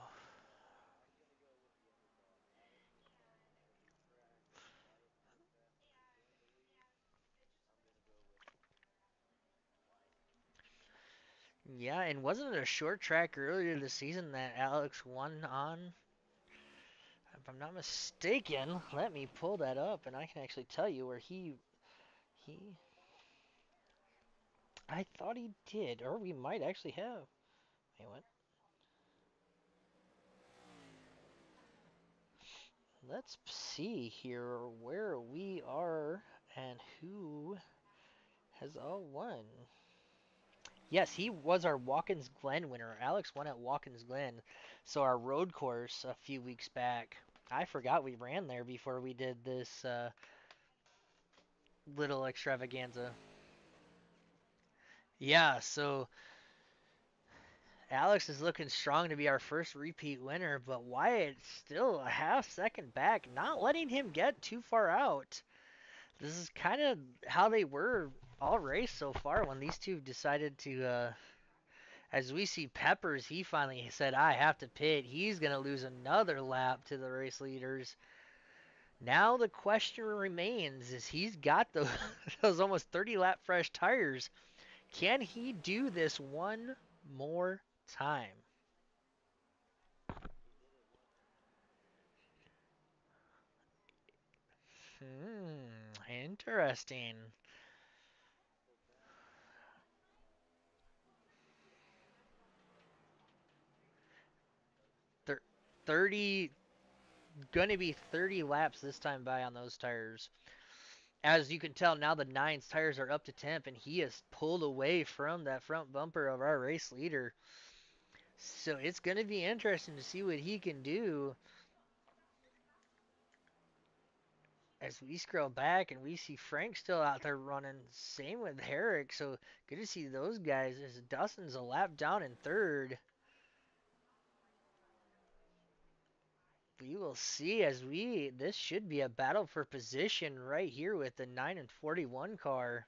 yeah, and wasn't it a short track earlier this season that Alex won on? If I'm not mistaken, let me pull that up and I can actually tell you where he I thought he did, or we might actually have. Wait, what? let's see here where we are and who has all won. Yes, he was our Watkins Glen winner. Alex won at Watkins Glen, so our road course a few weeks back. I forgot we ran there before we did this little extravaganza. Yeah, so Alex is looking strong to be our first repeat winner, but Wyatt's still a half second back, not letting him get too far out. This is kind of how they were all race so far when these two decided to, as we see Peppers, he finally said, I have to pit. He's going to lose another lap to the race leaders. Now the question remains is he's got those, those almost 30 lap fresh tires. Can he do this one more time? Interesting. 30, gonna be 30 laps this time by on those tires. As you can tell, now the nine's tires are up to temp, and he has pulled away from that front bumper of our race leader. So it's gonna be interesting to see what he can do as we scroll back and we see Frank still out there running. Same with Herrick. So good to see those guys as Dustin's a lap down in third. We will see as this should be a battle for position right here with the 9 and 41 car.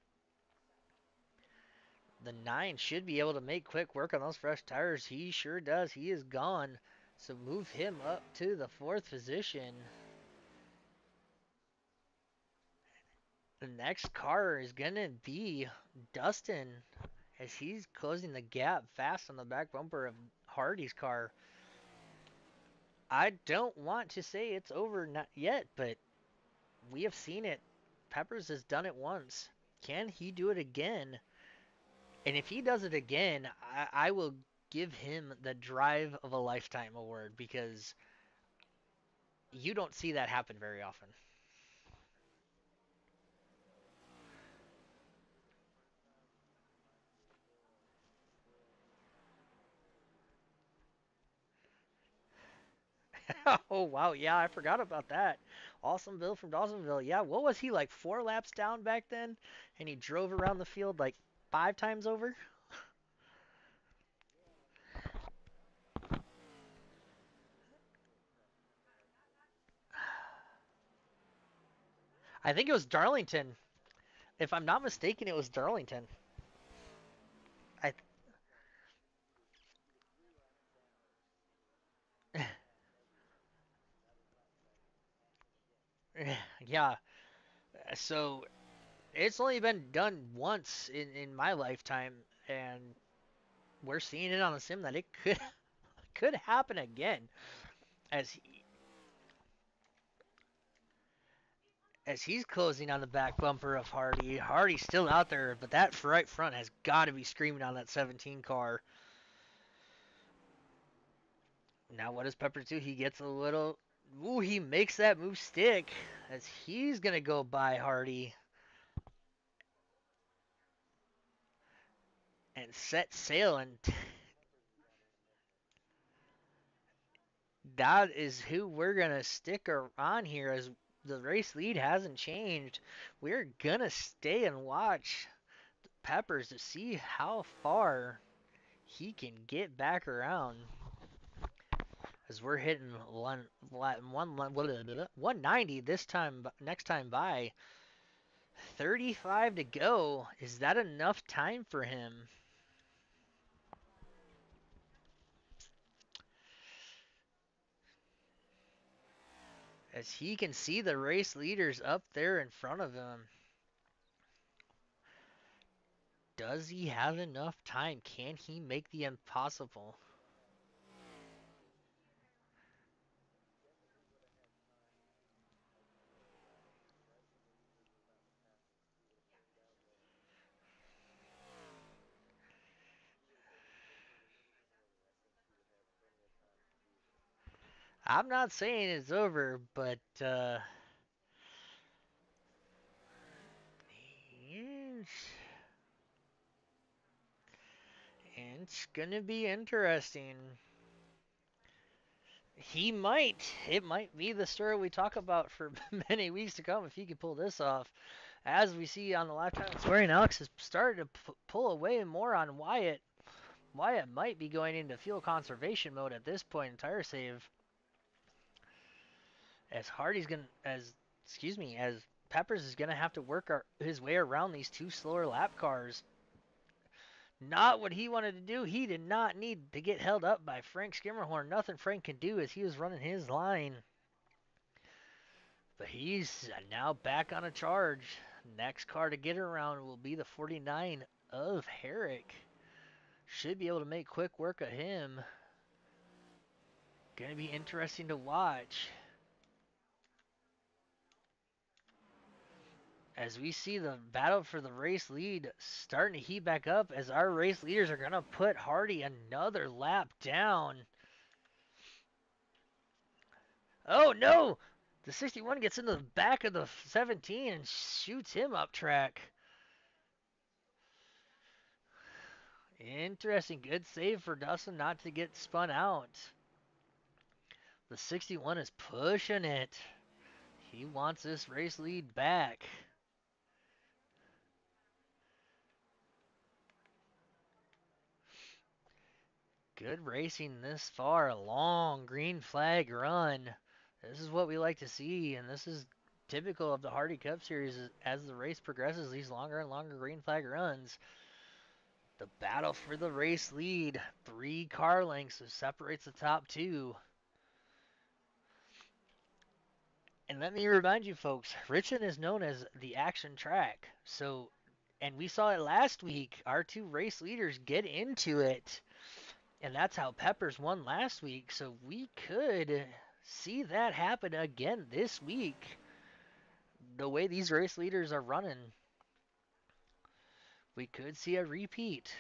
The 9 should be able to make quick work on those fresh tires. He sure does. He is gone. So move him up to the fourth position. The next car is going to be Dustin as he's closing the gap fast on the back bumper of Hardy's car. I don't want to say it's over not yet, but we have seen it. Peppers has done it once. Can he do it again? And if he does it again, I will give him the Drive of a Lifetime award because you don't see that happen very often. Oh wow, yeah, I forgot about that. Awesome Bill from Dawsonville. Yeah, what was he like 4 laps down back then? And he drove around the field like 5 times over? I think it was Darlington. If I'm not mistaken, it was Darlington. I yeah. So it's only been done once in my lifetime, and we're seeing it on the sim that it could happen again as he's closing on the back bumper of Hardy. Hardy's still out there, but that right front has got to be screaming on that 17 car. Now what does Peppers do? He gets a little. Ooh, he makes that move stick as he's gonna go by Hardy and set sail, and that is who we're gonna stick on here as the race lead hasn't changed. We're gonna stay and watch Peppers to see how far he can get back around as we're hitting 190 this time, next time by. 35 to go. Is that enough time for him? As he can see the race leaders up there in front of him. Does he have enough time? Can he make the impossible? I'm not saying it's over, but it's, it's gonna be interesting. He might. It might be the story we talk about for many weeks to come if he can pull this off. As we see on the lifetime swearing, Alex has started to pull away more on Wyatt. Wyatt might be going into fuel conservation mode at this point in tire save. As Hardy's gonna, as excuse me, as Peppers is gonna have to work his way around these two slower lap cars. Not what he wanted to do. He did not need to get held up by Frank Skimmerhorn. Nothing Frank can do as he was running his line. But he's now back on a charge. Next car to get around will be the 49 of Herrick. Should be able to make quick work of him. Gonna be interesting to watch. As we see the battle for the race lead starting to heat back up as our race leaders are gonna put Hardy another lap down. Oh no! The 61 gets into the back of the 17 and shoots him up track. Interesting. Good save for Dustin not to get spun out. The 61 is pushing it. He wants this race lead back. Good racing this far. A long green flag run. This is what we like to see, and this is typical of the Hardy Cup Series as the race progresses, these longer and longer green flag runs. The battle for the race lead. 3 car lengths separates the top 2. And let me remind you folks, Richmond is known as the action track. So, and we saw it last week. Our 2 race leaders get into it. And that's how Peppers won last week. So we could see that happen again this week. The way these race leaders are running, we could see a repeat.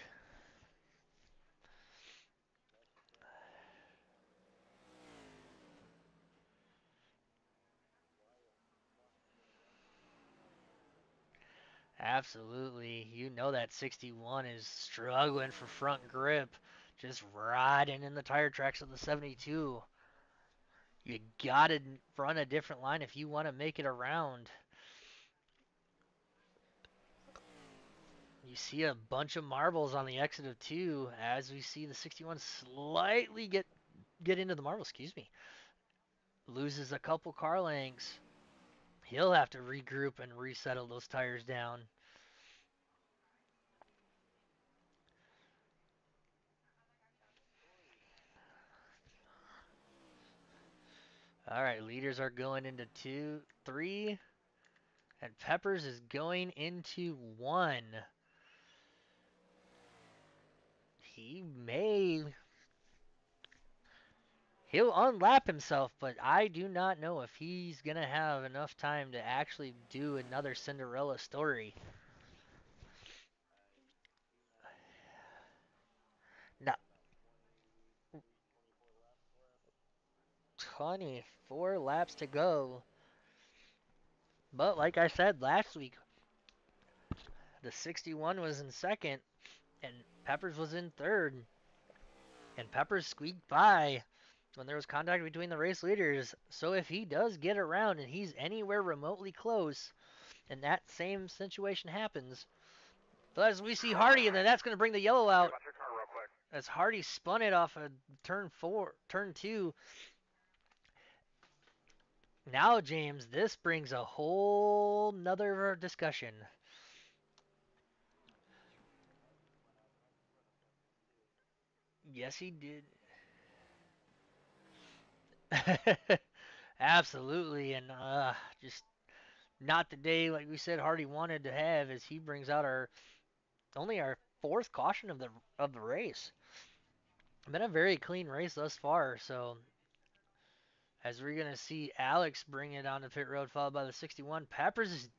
Absolutely. You know that 61 is struggling for front grip, just riding in the tire tracks of the 72. You gotta run a different line if you want to make it around. You see a bunch of marbles on the exit of 2 as we see the 61 slightly get into the marbles, excuse me. Loses a couple car lengths. He'll have to regroup and resettle those tires down. All right, leaders are going into 2, 3, and Peppers is going into 1. He may. He'll unlap himself, but I do not know if he's going to have enough time to actually do another Cinderella story. Now, 24 laps to go. But like I said last week, the 61 was in second, and Peppers was in third. And Peppers squeaked by when there was contact between the race leaders. So if he does get around and he's anywhere remotely close, and that same situation happens, but as we see Hardy, and then that's going to bring the yellow out. As Hardy spun it off of turn 2. Now, James, this brings a whole nother discussion. Yes, he did. Absolutely, and just not the day like we said Hardy wanted to have as he brings out our 4th caution of the race. Been a very clean race thus far, so as we're gonna see Alex bring it onto pit road, followed by the 61. Peppers is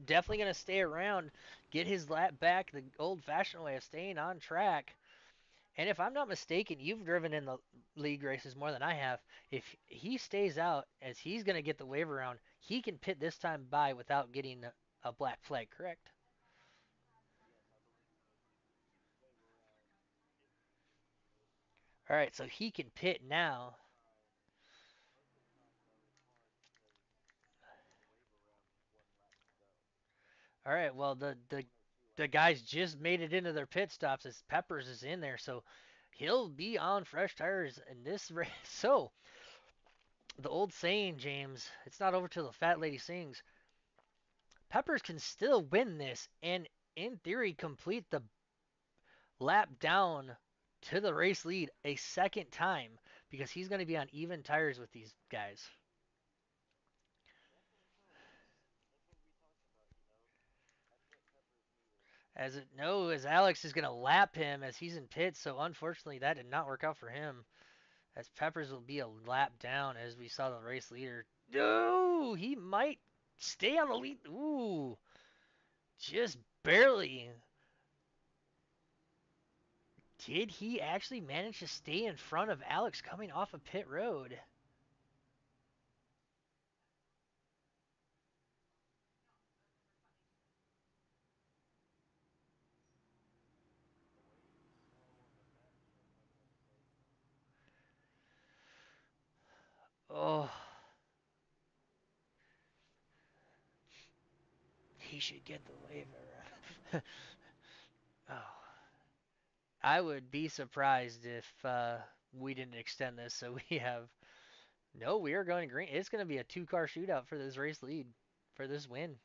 definitely gonna stay around, get his lap back the old-fashioned way of staying on track. And if I'm not mistaken, you've driven in the league races more than I have. If he stays out, as he's going to get the waiver round, he can pit this time by without getting a black flag, correct? All right, so he can pit now. All right, well the guys just made it into their pit stops as Peppers is in there, so he'll be on fresh tires in this race. So the old saying, James, it's not over till the fat lady sings. Peppers can still win this and in theory complete the lap down to the race lead a second time because he's going to be on even tires with these guys. As it no, as Alex is going to lap him as he's in pits, so unfortunately that did not work out for him. As Peppers will be a lap down as we saw the race leader. No, he might stay on the lead. Ooh, just barely. Did he actually manage to stay in front of Alex coming off of pit road? Oh, he should get the waiver. Oh, I would be surprised if we didn't extend this. So we have no. We are going green. It's going to be a two-car shootout for this race lead, for this win.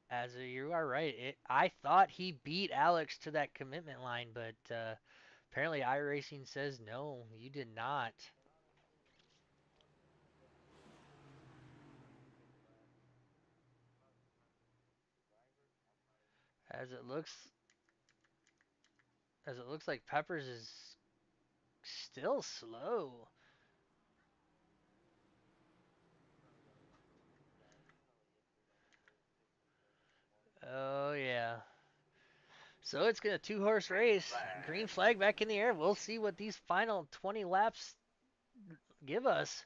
As you are right, I thought he beat Alex to that commitment line, but apparently iRacing says no, you did not. As it looks, as it looks like Peppers is still slow. Oh yeah. So it's gonna two-horse race. Green flag back in the air. We'll see what these final 20 laps give us.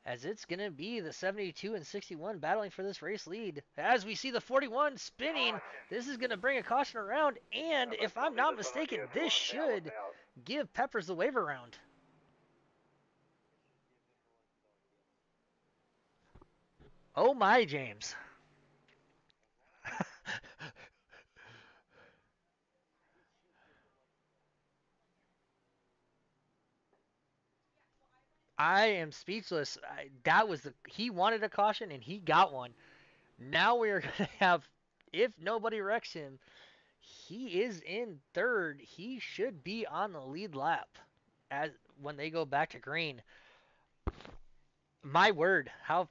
As it's going to be the 72 and 61 battling for this race lead. As we see the 41 spinning, this is going to bring a caution around, and if I'm not mistaken, this should give Peppers the waiver round. Oh my, James. I am speechless. That was he wanted a caution and he got one. Now we are going to have, if nobody wrecks him, he is in third. He should be on the lead lap as when they go back to green. My word, how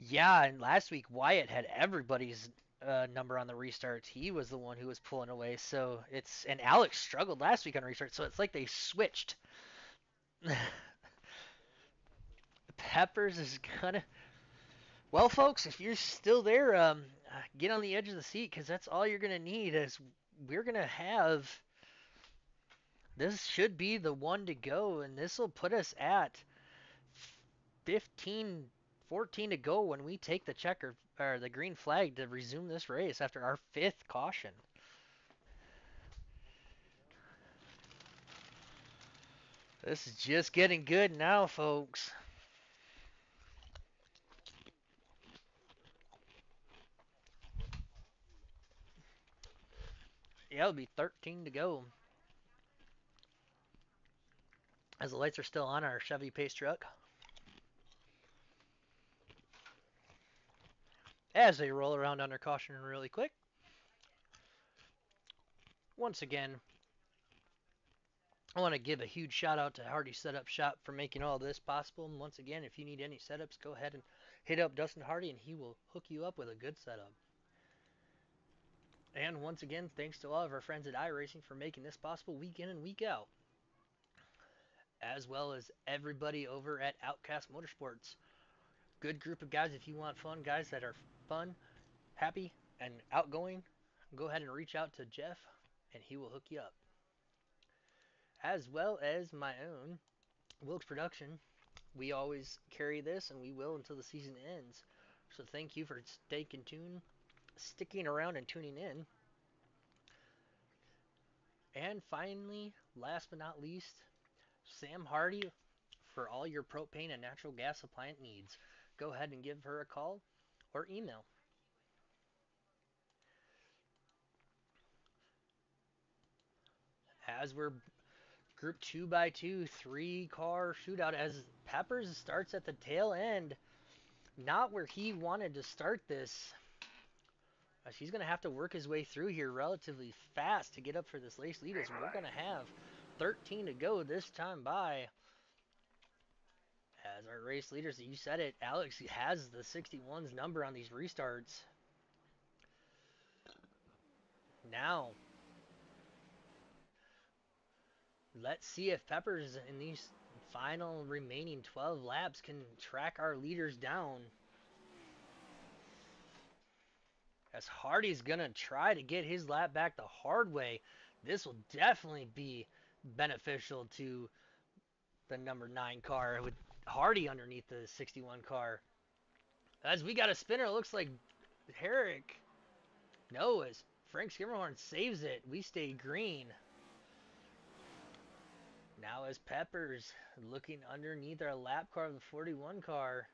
Yeah, and last week Wyatt had everybody's number on the restarts. He was the one who was pulling away. So it's and Alex struggled last week on restarts. So it's like they switched. Peppers is gonna. Well, folks, if you're still there, get on the edge of the seat because that's all you're gonna need. Is we're gonna have this should be the one to go, and this will put us at 15, 14 to go when we take the checker or the green flag to resume this race after our fifth caution. This is just getting good now, folks. Yeah, it'll be 13 to go. As the lights are still on our Chevy Pace truck. As they roll around under caution really quick. Once again, I want to give a huge shout out to Hardy Setup Shop for making all this possible. And once again, if you need any setups, go ahead and hit up Dustin Hardy and he will hook you up with a good setup. And once again, thanks to all of our friends at iRacing for making this possible week in and week out, as well as everybody over at Outcast Motorsports. Good group of guys. If you want fun guys that are fun, happy, and outgoing, go ahead and reach out to Jeff, and he will hook you up. As well as my own Wilkes Production. We always carry this, and we will until the season ends. So thank you for sticking around and tuning in. And finally, last but not least, Sam Hardy for all your propane and natural gas appliance needs. Go ahead and give her a call or email. As we're group 2x2, 3-car shootout, as Peppers starts at the tail end, not where he wanted to start this. He's going to have to work his way through here relatively fast to get up for this race lead, as we're going to have 13 to go this time by. As our race leaders, you said it, Alex has the 61's number on these restarts. Now, let's see if Peppers in these final remaining 12 laps can track our leaders down. As Hardy's going to try to get his lap back the hard way. This will definitely be beneficial to the number 9 car with Hardy underneath the 61 car. As we got a spinner, it looks like Herrick. No, as Frank Skimmerhorn saves it, we stay green. Now as Peppers looking underneath our lap car of the 41 car.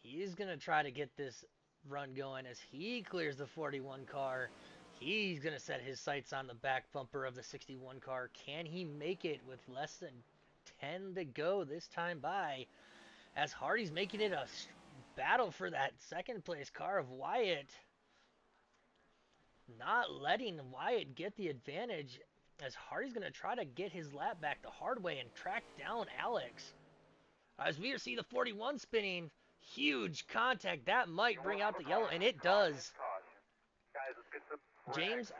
He's going to try to get this run going as he clears the 41 car. He's going to set his sights on the back bumper of the 61 car. Can he make it with less than 10 to go this time by? As Hardy's making it a battle for that second place car of Wyatt. Not letting Wyatt get the advantage, as Hardy's going to try to get his lap back the hard way and track down Alex. As we see the 41 spinning, huge contact. That might bring out the yellow, and it does. James,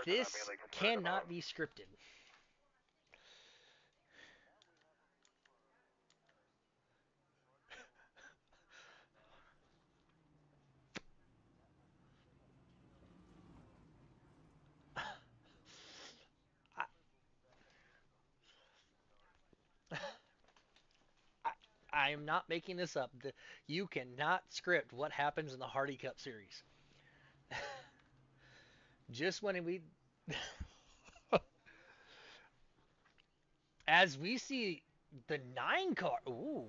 this cannot be scripted. I am not making this up. You cannot script what happens in the Hardy Cup Series. Just when we... As we see the 9 car... Ooh.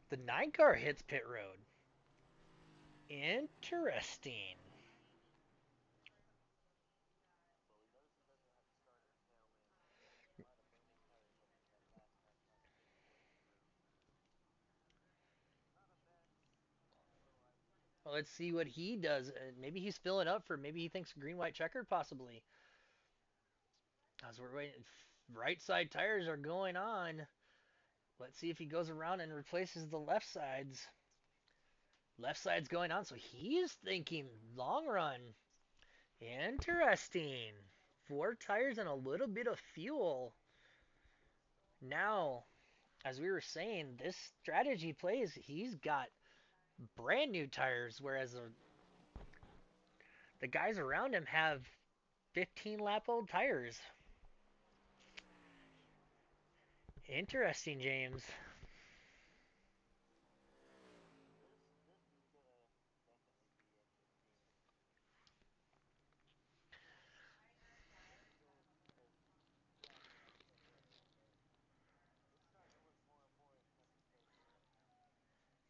The 9 car hits pit road. Interesting. Well, let's see what he does. Maybe he's filling up for... Maybe he thinks green-white checkered, possibly. As we're waiting... Right side tires are going on. Let's see if he goes around and replaces the left sides. Left side's going on, so he is thinking long run. Interesting. 4 tires and a little bit of fuel. Now, as we were saying, this strategy plays. He's got brand new tires, whereas the guys around him have 15 lap old tires. Interesting, James.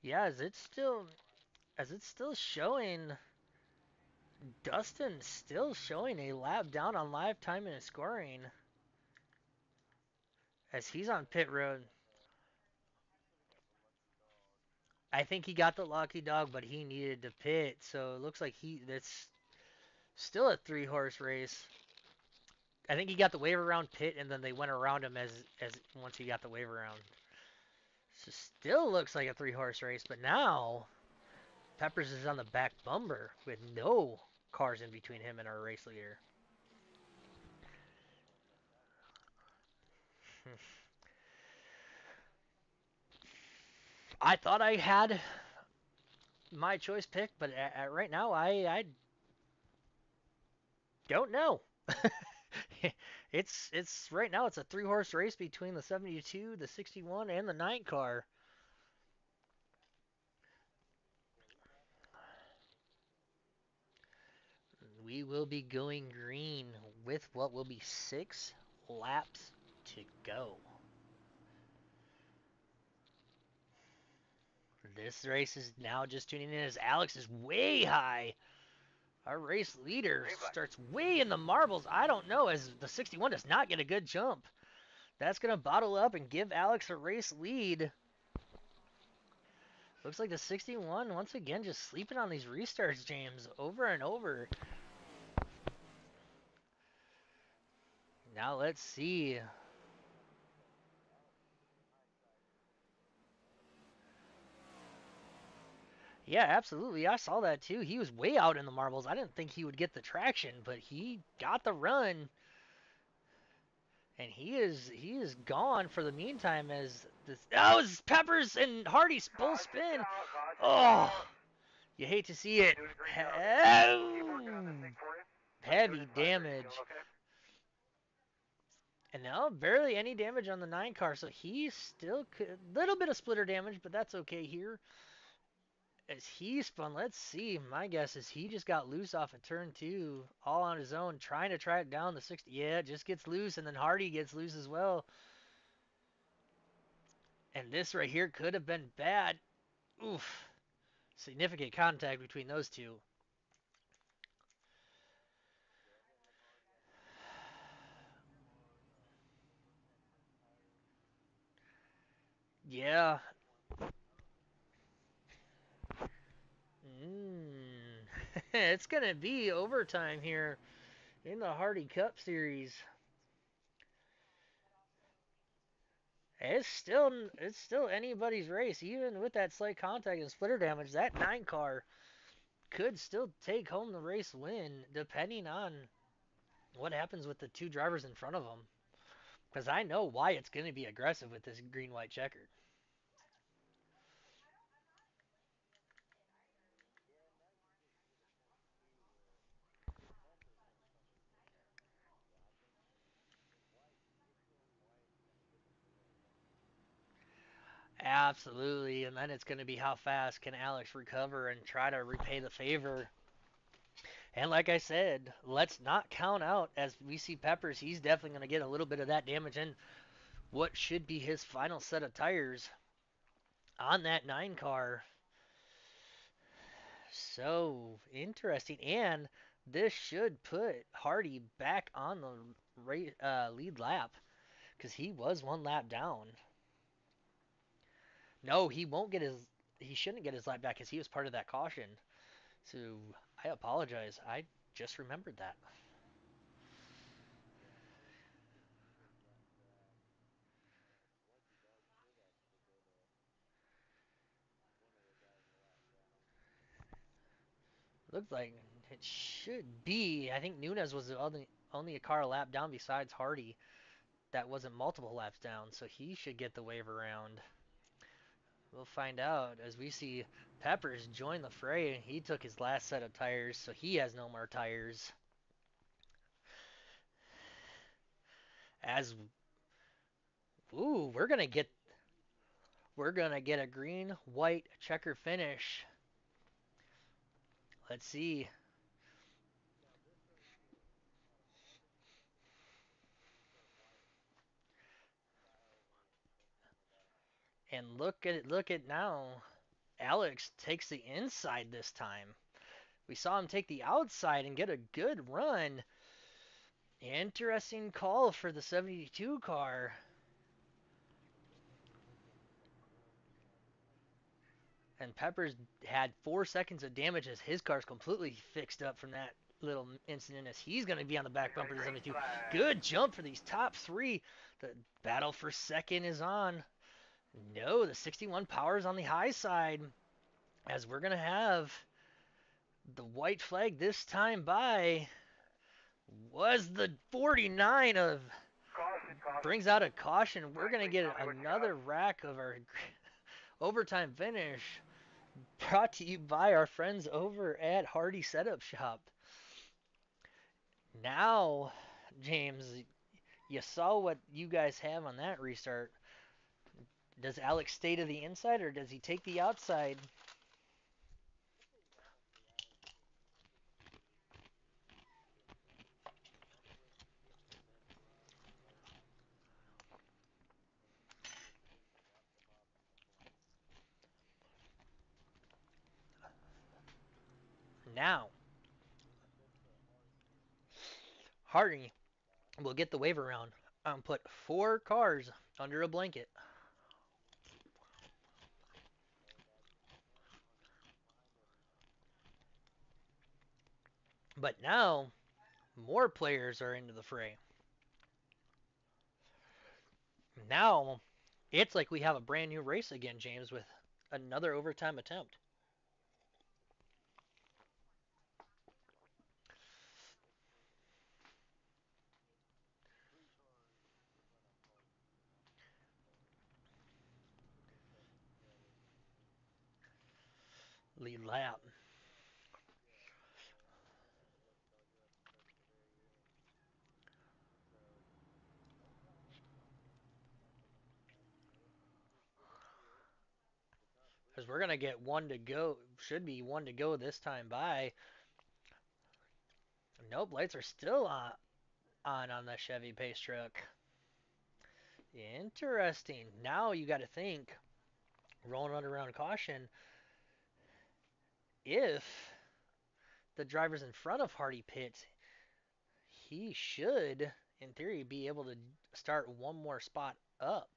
Yeah, as it's still showing, Dustin still showing a lap down on live time and scoring as he's on pit road. I think he got the lucky dog, but he needed to pit, so it looks like that's still a 3-horse race. I think he got the wave around pit, and then they went around him as once he got the wave around. So still looks like a 3-horse race, but now Peppers is on the back bumper with no cars in between him and our race leader. I thought I had my choice picked, but right now I don't know. It's right now it's a three-horse race between the 72, the 61, and the 9 car. We will be going green with what will be 6 laps to go. This race is now just tuning in as Alex is way high. Our race leader starts way in the marbles. I don't know, as the 61 does not get a good jump. That's going to bottle up and give Alex a race lead. Looks like the 61 once again just sleeping on these restarts, James, over and over. Now let's see. Yeah, absolutely. I saw that too. He was way out in the marbles. I didn't think he would get the traction, but he got the run. And he is gone for the meantime as this it's Peppers and Hardy both spin. Oh, you hate to see it. Heavy damage. And now barely any damage on the 9 car, so he still could little bit of splitter damage, but that's okay here. As he spun, let's see. My guess is he just got loose off of turn 2, all on his own, trying to track down the 60. Yeah, just gets loose, and then Hardy gets loose as well. And this right here could have been bad. Oof. Significant contact between those two. Yeah. Mm. It's going to be overtime here in the Hardy Cup Series. It's still anybody's race, even with that slight contact and splitter damage. That 9 car could still take home the race win, depending on what happens with the 2 drivers in front of them. Because I know why it's going to be aggressive with this green-white checkered. Absolutely, and then it's going to be how fast can Alex recover and try to repay the favor. And like I said, let's not count out as we see Peppers. He's definitely going to get a little bit of that damage in what should be his final set of tires on that 9 car. So interesting. And this should put Hardy back on the lead lap because he was 1 lap down. No, he won't get his. He shouldn't get his lap back because he was part of that caution. So I apologize. I just remembered that. Looks like it should be. I think Nunez was the only a car a lap down besides Hardy that wasn't multiple laps down, so he should get the wave around. We'll find out as we see Peppers join the fray. He took his last set of tires, so he has no more tires. As ooh, we're gonna get a green white checker finish. Let's see. And look at now. Alex takes the inside this time. We saw him take the outside and get a good run. Interesting call for the 72 car. And Peppers had 4 seconds of damage as his car's completely fixed up from that little incident as he's going to be on the back bumper of the 72. Good jump for these top 3. The battle for second is on. No, the 61 power is on the high side. as we're going to have the white flag this time by was the 49 of brings out a caution. We're going to get another rack of our overtime finish brought to you by our friends over at Hardy Setup Shop. Now, James, you saw what you guys have on that restart. Does Alex stay to the inside or does he take the outside? Now, Hardy will get the waiver round and put 4 cars under a blanket. But now, more players are into the fray. Now, it's like we have a brand new race again, James, with another overtime attempt. Lead lap. Because we're going to get one to go. Should be one to go this time by. Nope, lights are still on the Chevy Pace truck. Interesting. Now you got to think, rolling on around caution, if the driver's in front of Hardy pits, he should, in theory, be able to start one more spot up.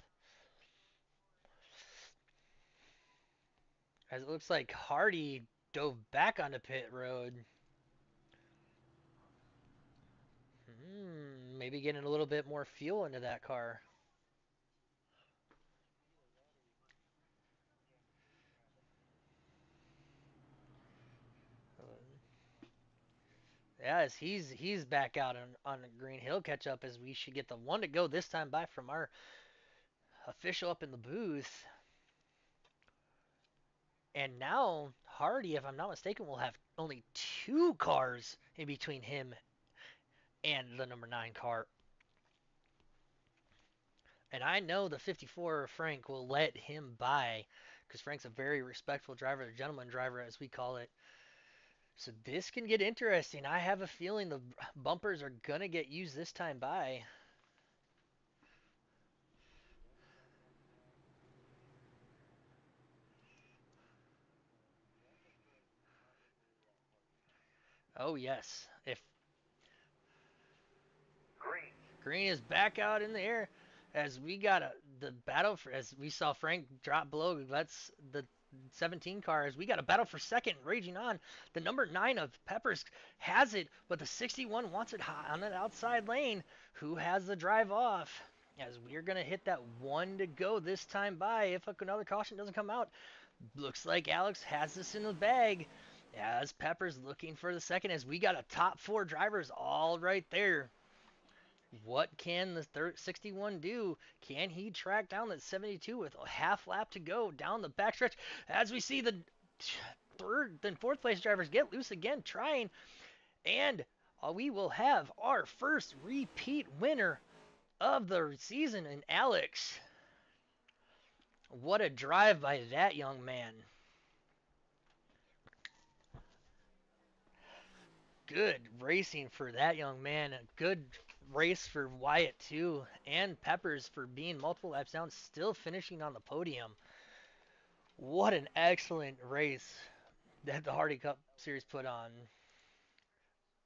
As it looks like Hardy dove back onto pit road. Maybe getting a little bit more fuel into that car. Yeah, as he's back out on the green. He'll catch up as we should get the one to go this time by from our official up in the booth. And now Hardy, if I'm not mistaken, will have only 2 cars in between him and the number 9 car. And I know the 54 Frank will let him by because Frank's a very respectful driver, a gentleman driver as we call it. So this can get interesting. I have a feeling the bumpers are going to get used this time by. Oh yes. If Green is back out in the air as we got the battle for as we saw Frank drop below. That's the 17 car as we got a battle for second raging on. The number 9 of Peppers has it, but the 61 wants it high on that outside lane. Who has the drive off? As we're gonna hit that one to go this time by if another caution doesn't come out. Looks like Alex has this in the bag. As Peppers looking for the second as we got a top 4 drivers all right there. What can the 61 do? Can he track down that 72 with a half lap to go down the backstretch? As we see the third and fourth place drivers get loose again, trying, and we will have our first repeat winner of the season in Alex. What a drive by that young man. Good racing for that young man. A good race for Wyatt too, and Peppers for being multiple laps down, still finishing on the podium. What an excellent race that the Hardy Cup Series put on.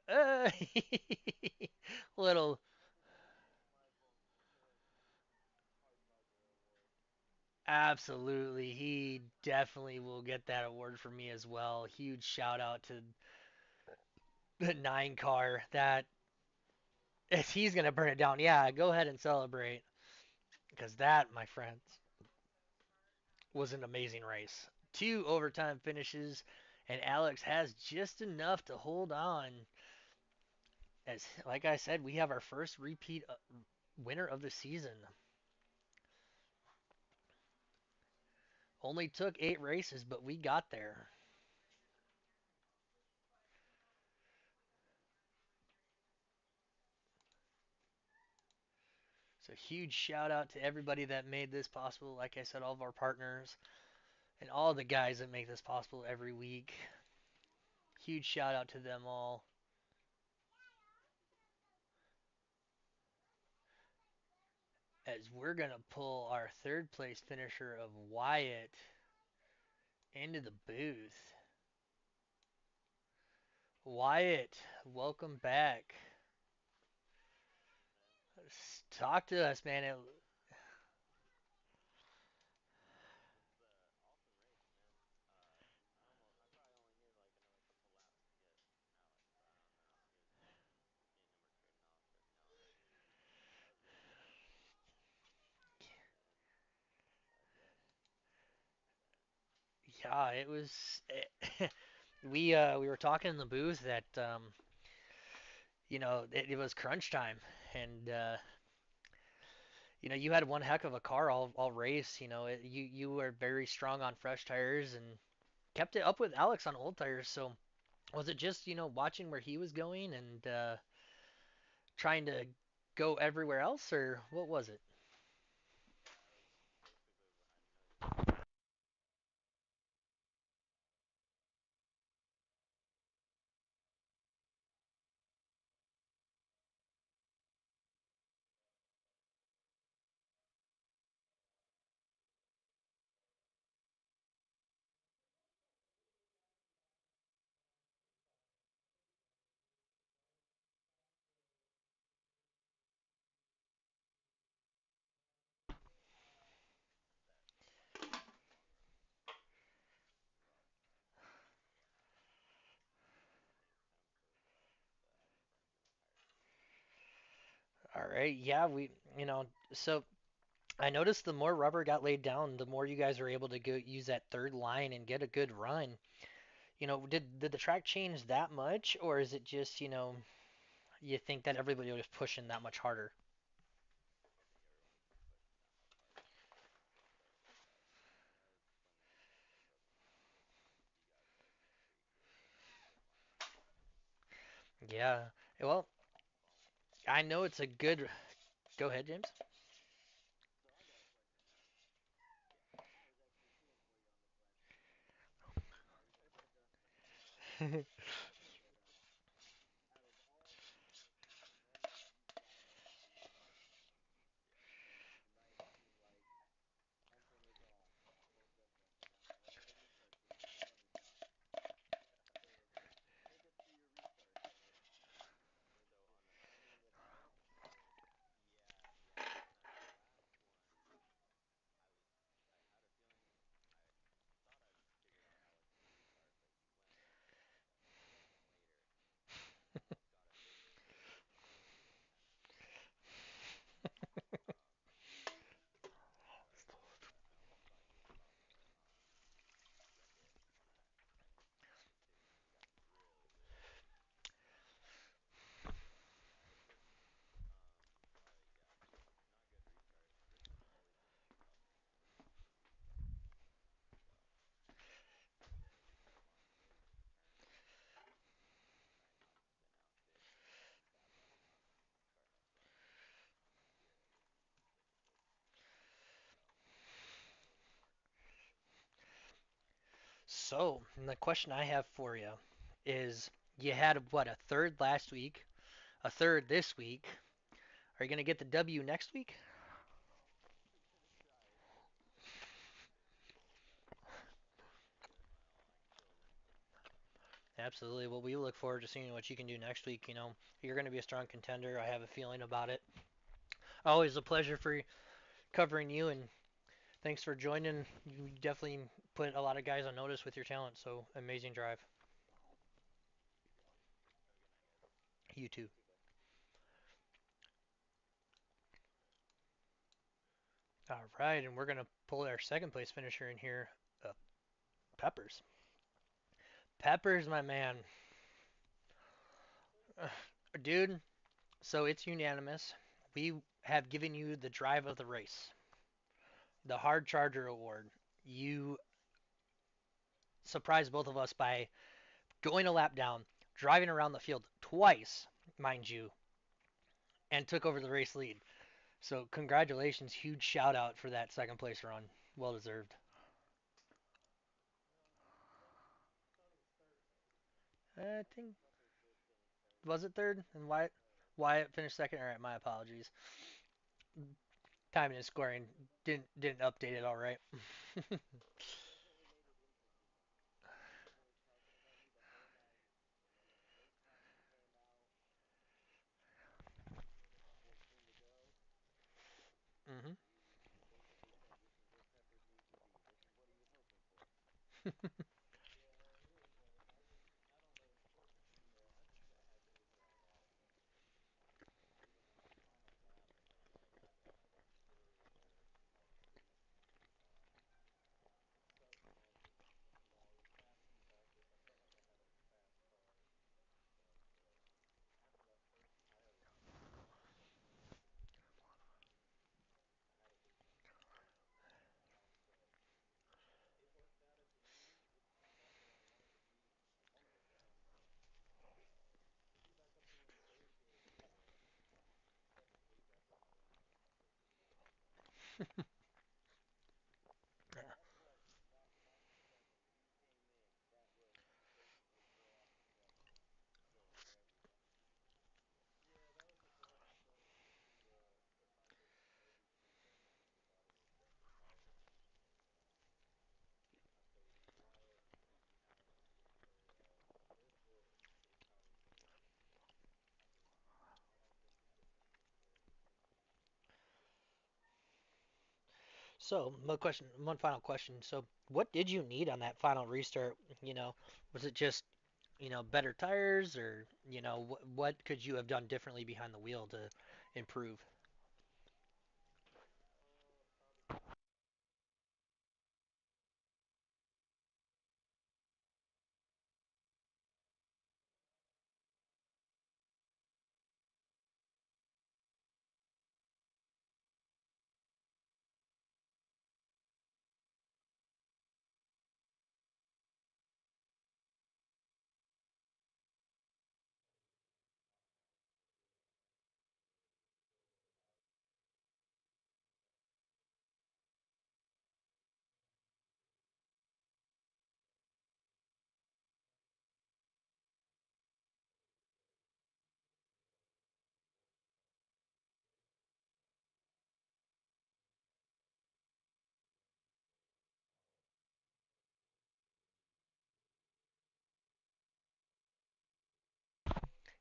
Uh, little, absolutely. He definitely will get that award for me as well. Huge shout out to the 9 car. That if he's gonna burn it down, yeah, go ahead and celebrate because that, my friends, was an amazing race. two overtime finishes, and Alex has just enough to hold on. As like I said, we have our first repeat winner of the season. Only took 8 races, but we got there. So huge shout out to everybody that made this possible. Like I said, all of our partners and all the guys that make this possible every week. Huge shout out to them all. As we're gonna pull our third place finisher of Wyatt into the booth. Wyatt, welcome back. Talk to us, man. Yeah, it was. We were talking in the booth that it was crunch time, and you had one heck of a car all race. You were very strong on fresh tires and kept it up with Alex on old tires. So was it just watching where he was going and trying to go everywhere else, or what was it? All right, yeah, so I noticed the more rubber got laid down, the more you guys were able to go use that third line and get a good run. Did the track change that much, or is it just, you think that everybody was pushing that much harder? Yeah. Well, I know it's a good. Go ahead, James. So, the question I have for you is you had what, a third last week, a third this week. Are you going to get the W next week? Absolutely. Well, we look forward to seeing what you can do next week. You're going to be a strong contender. I have a feeling about it. Always a pleasure for covering you, and thanks for joining. You definitely put a lot of guys on notice with your talent, so amazing drive. You too. All right, and we're going to pull our second place finisher in here. Peppers. Peppers, my man. Dude, so it's unanimous. We have given you the drive of the race, the Hard Charger Award. You surprised both of us by going a lap down, driving around the field twice, mind you, and took over the race lead. So congratulations, huge shout out for that second place run. Well deserved. I think was it third and Wyatt finished second. All right, my apologies. Timing and scoring didn't update it all right. hmm So, one final question. So, what did you need on that final restart? Was it just, better tires or, what could you have done differently behind the wheel to improve?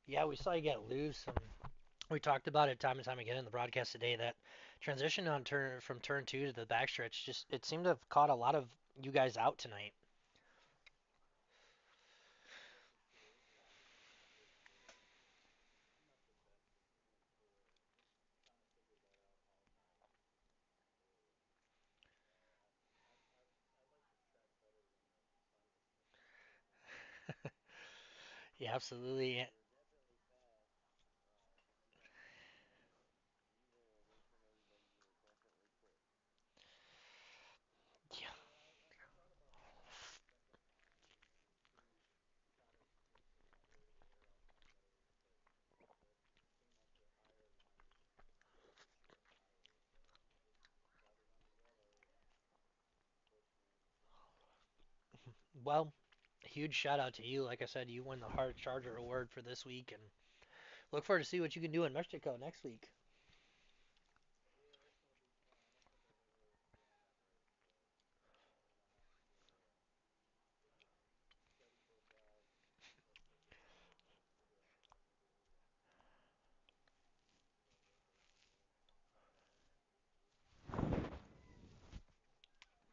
Yeah, we saw you get loose, and we talked about it time and time again in the broadcast today. That transition on turn from turn two to the backstretch just it seemed to have caught a lot of you guys out tonight. Yeah, absolutely. Yeah. Well, huge shout out to you. Like I said, you won the Hard Charger Award for this week, and look forward to see what you can do in Mexico next week.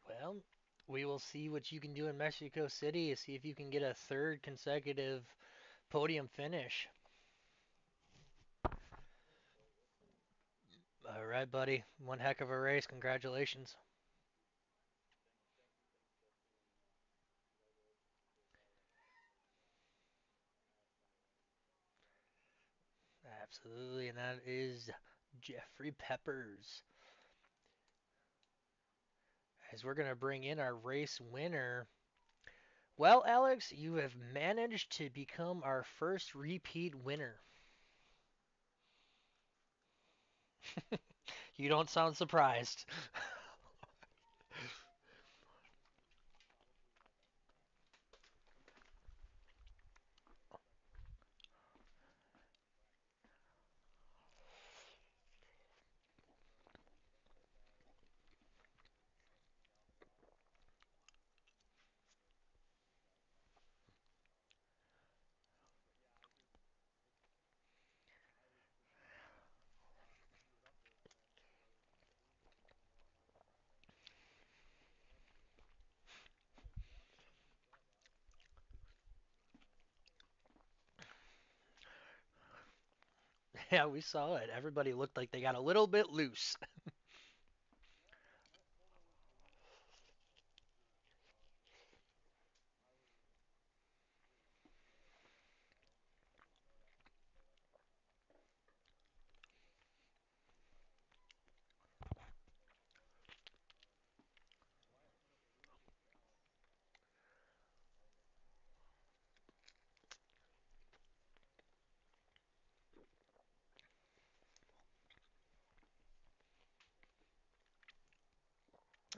Well, we will see what you can do in Mexico City. See if you can get a third consecutive podium finish. All right, buddy. One heck of a race. Congratulations. Absolutely, and that is Jeffrey Peppers. As we're going to bring in our race winner. Well, Alex, you have managed to become our first repeat winner. You don't sound surprised. Yeah, we saw it. Everybody looked like they got a little bit loose.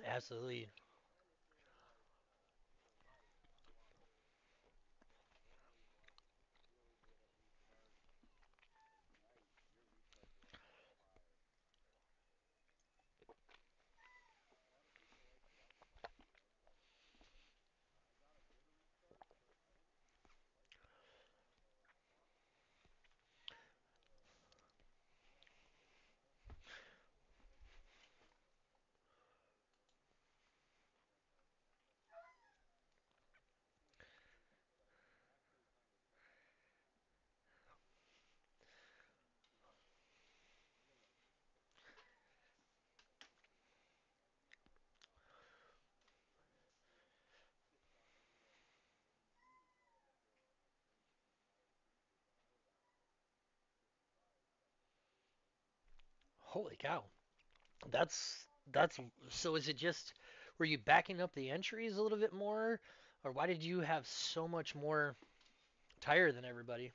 Absolutely. Holy cow. That's so is it just were you backing up the entries a little bit more or why did you have so much more tire than everybody?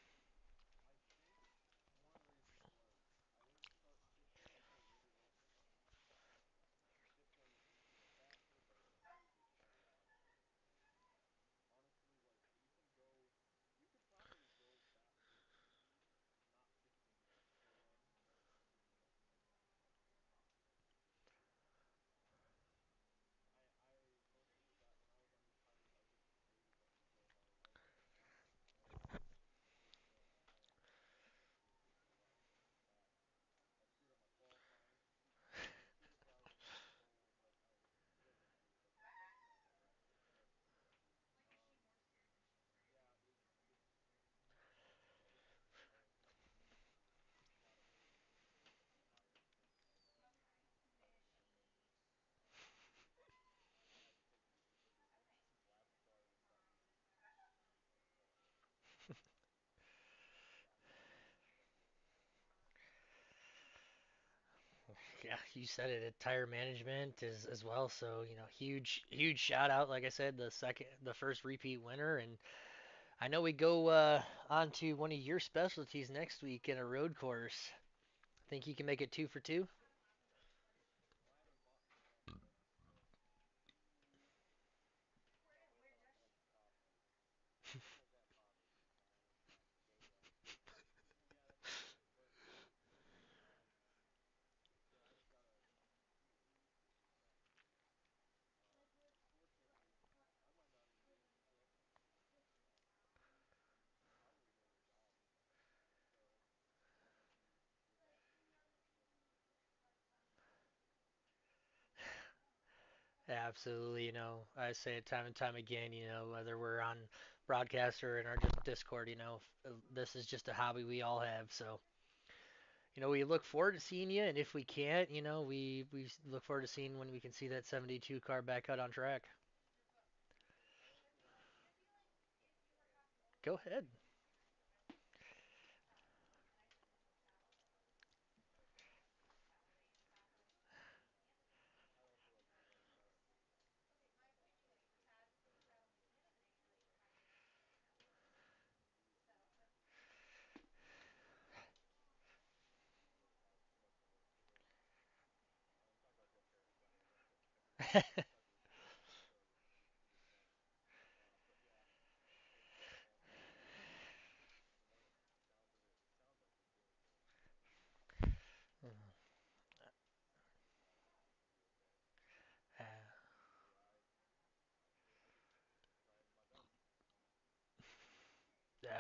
Yeah, you said it. Tire management is as well. So huge shout out. Like I said, the first repeat winner, and I know we go on to one of your specialties next week in a road course. Think you can make it 2 for 2? Absolutely. I say it time and time again. Whether we're on broadcast or in our Discord. This is just a hobby we all have. So we look forward to seeing you, and if we can't, we look forward to seeing when we can see that 72 car back out on track. Go ahead.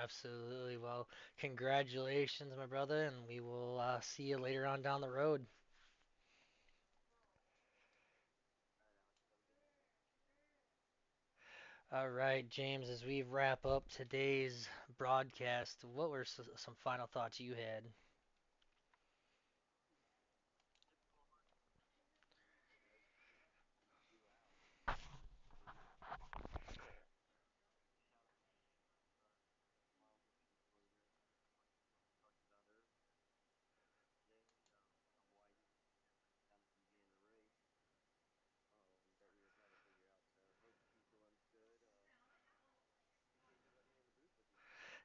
Absolutely. Well, congratulations, my brother, and we will see you later on down the road. All right, James, as we wrap up today's broadcast, what were some final thoughts you had?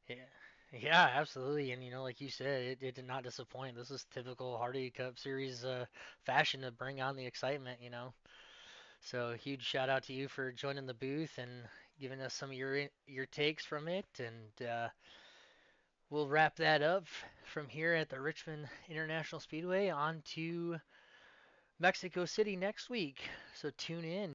Yeah, yeah, absolutely. And like you said, it did not disappoint. This is typical Hardy Cup Series fashion to bring on the excitement. So huge shout out to you for joining the booth and giving us some of your takes from it. And we'll wrap that up from here at the Richmond International Speedway on to Mexico City next week. So tune in.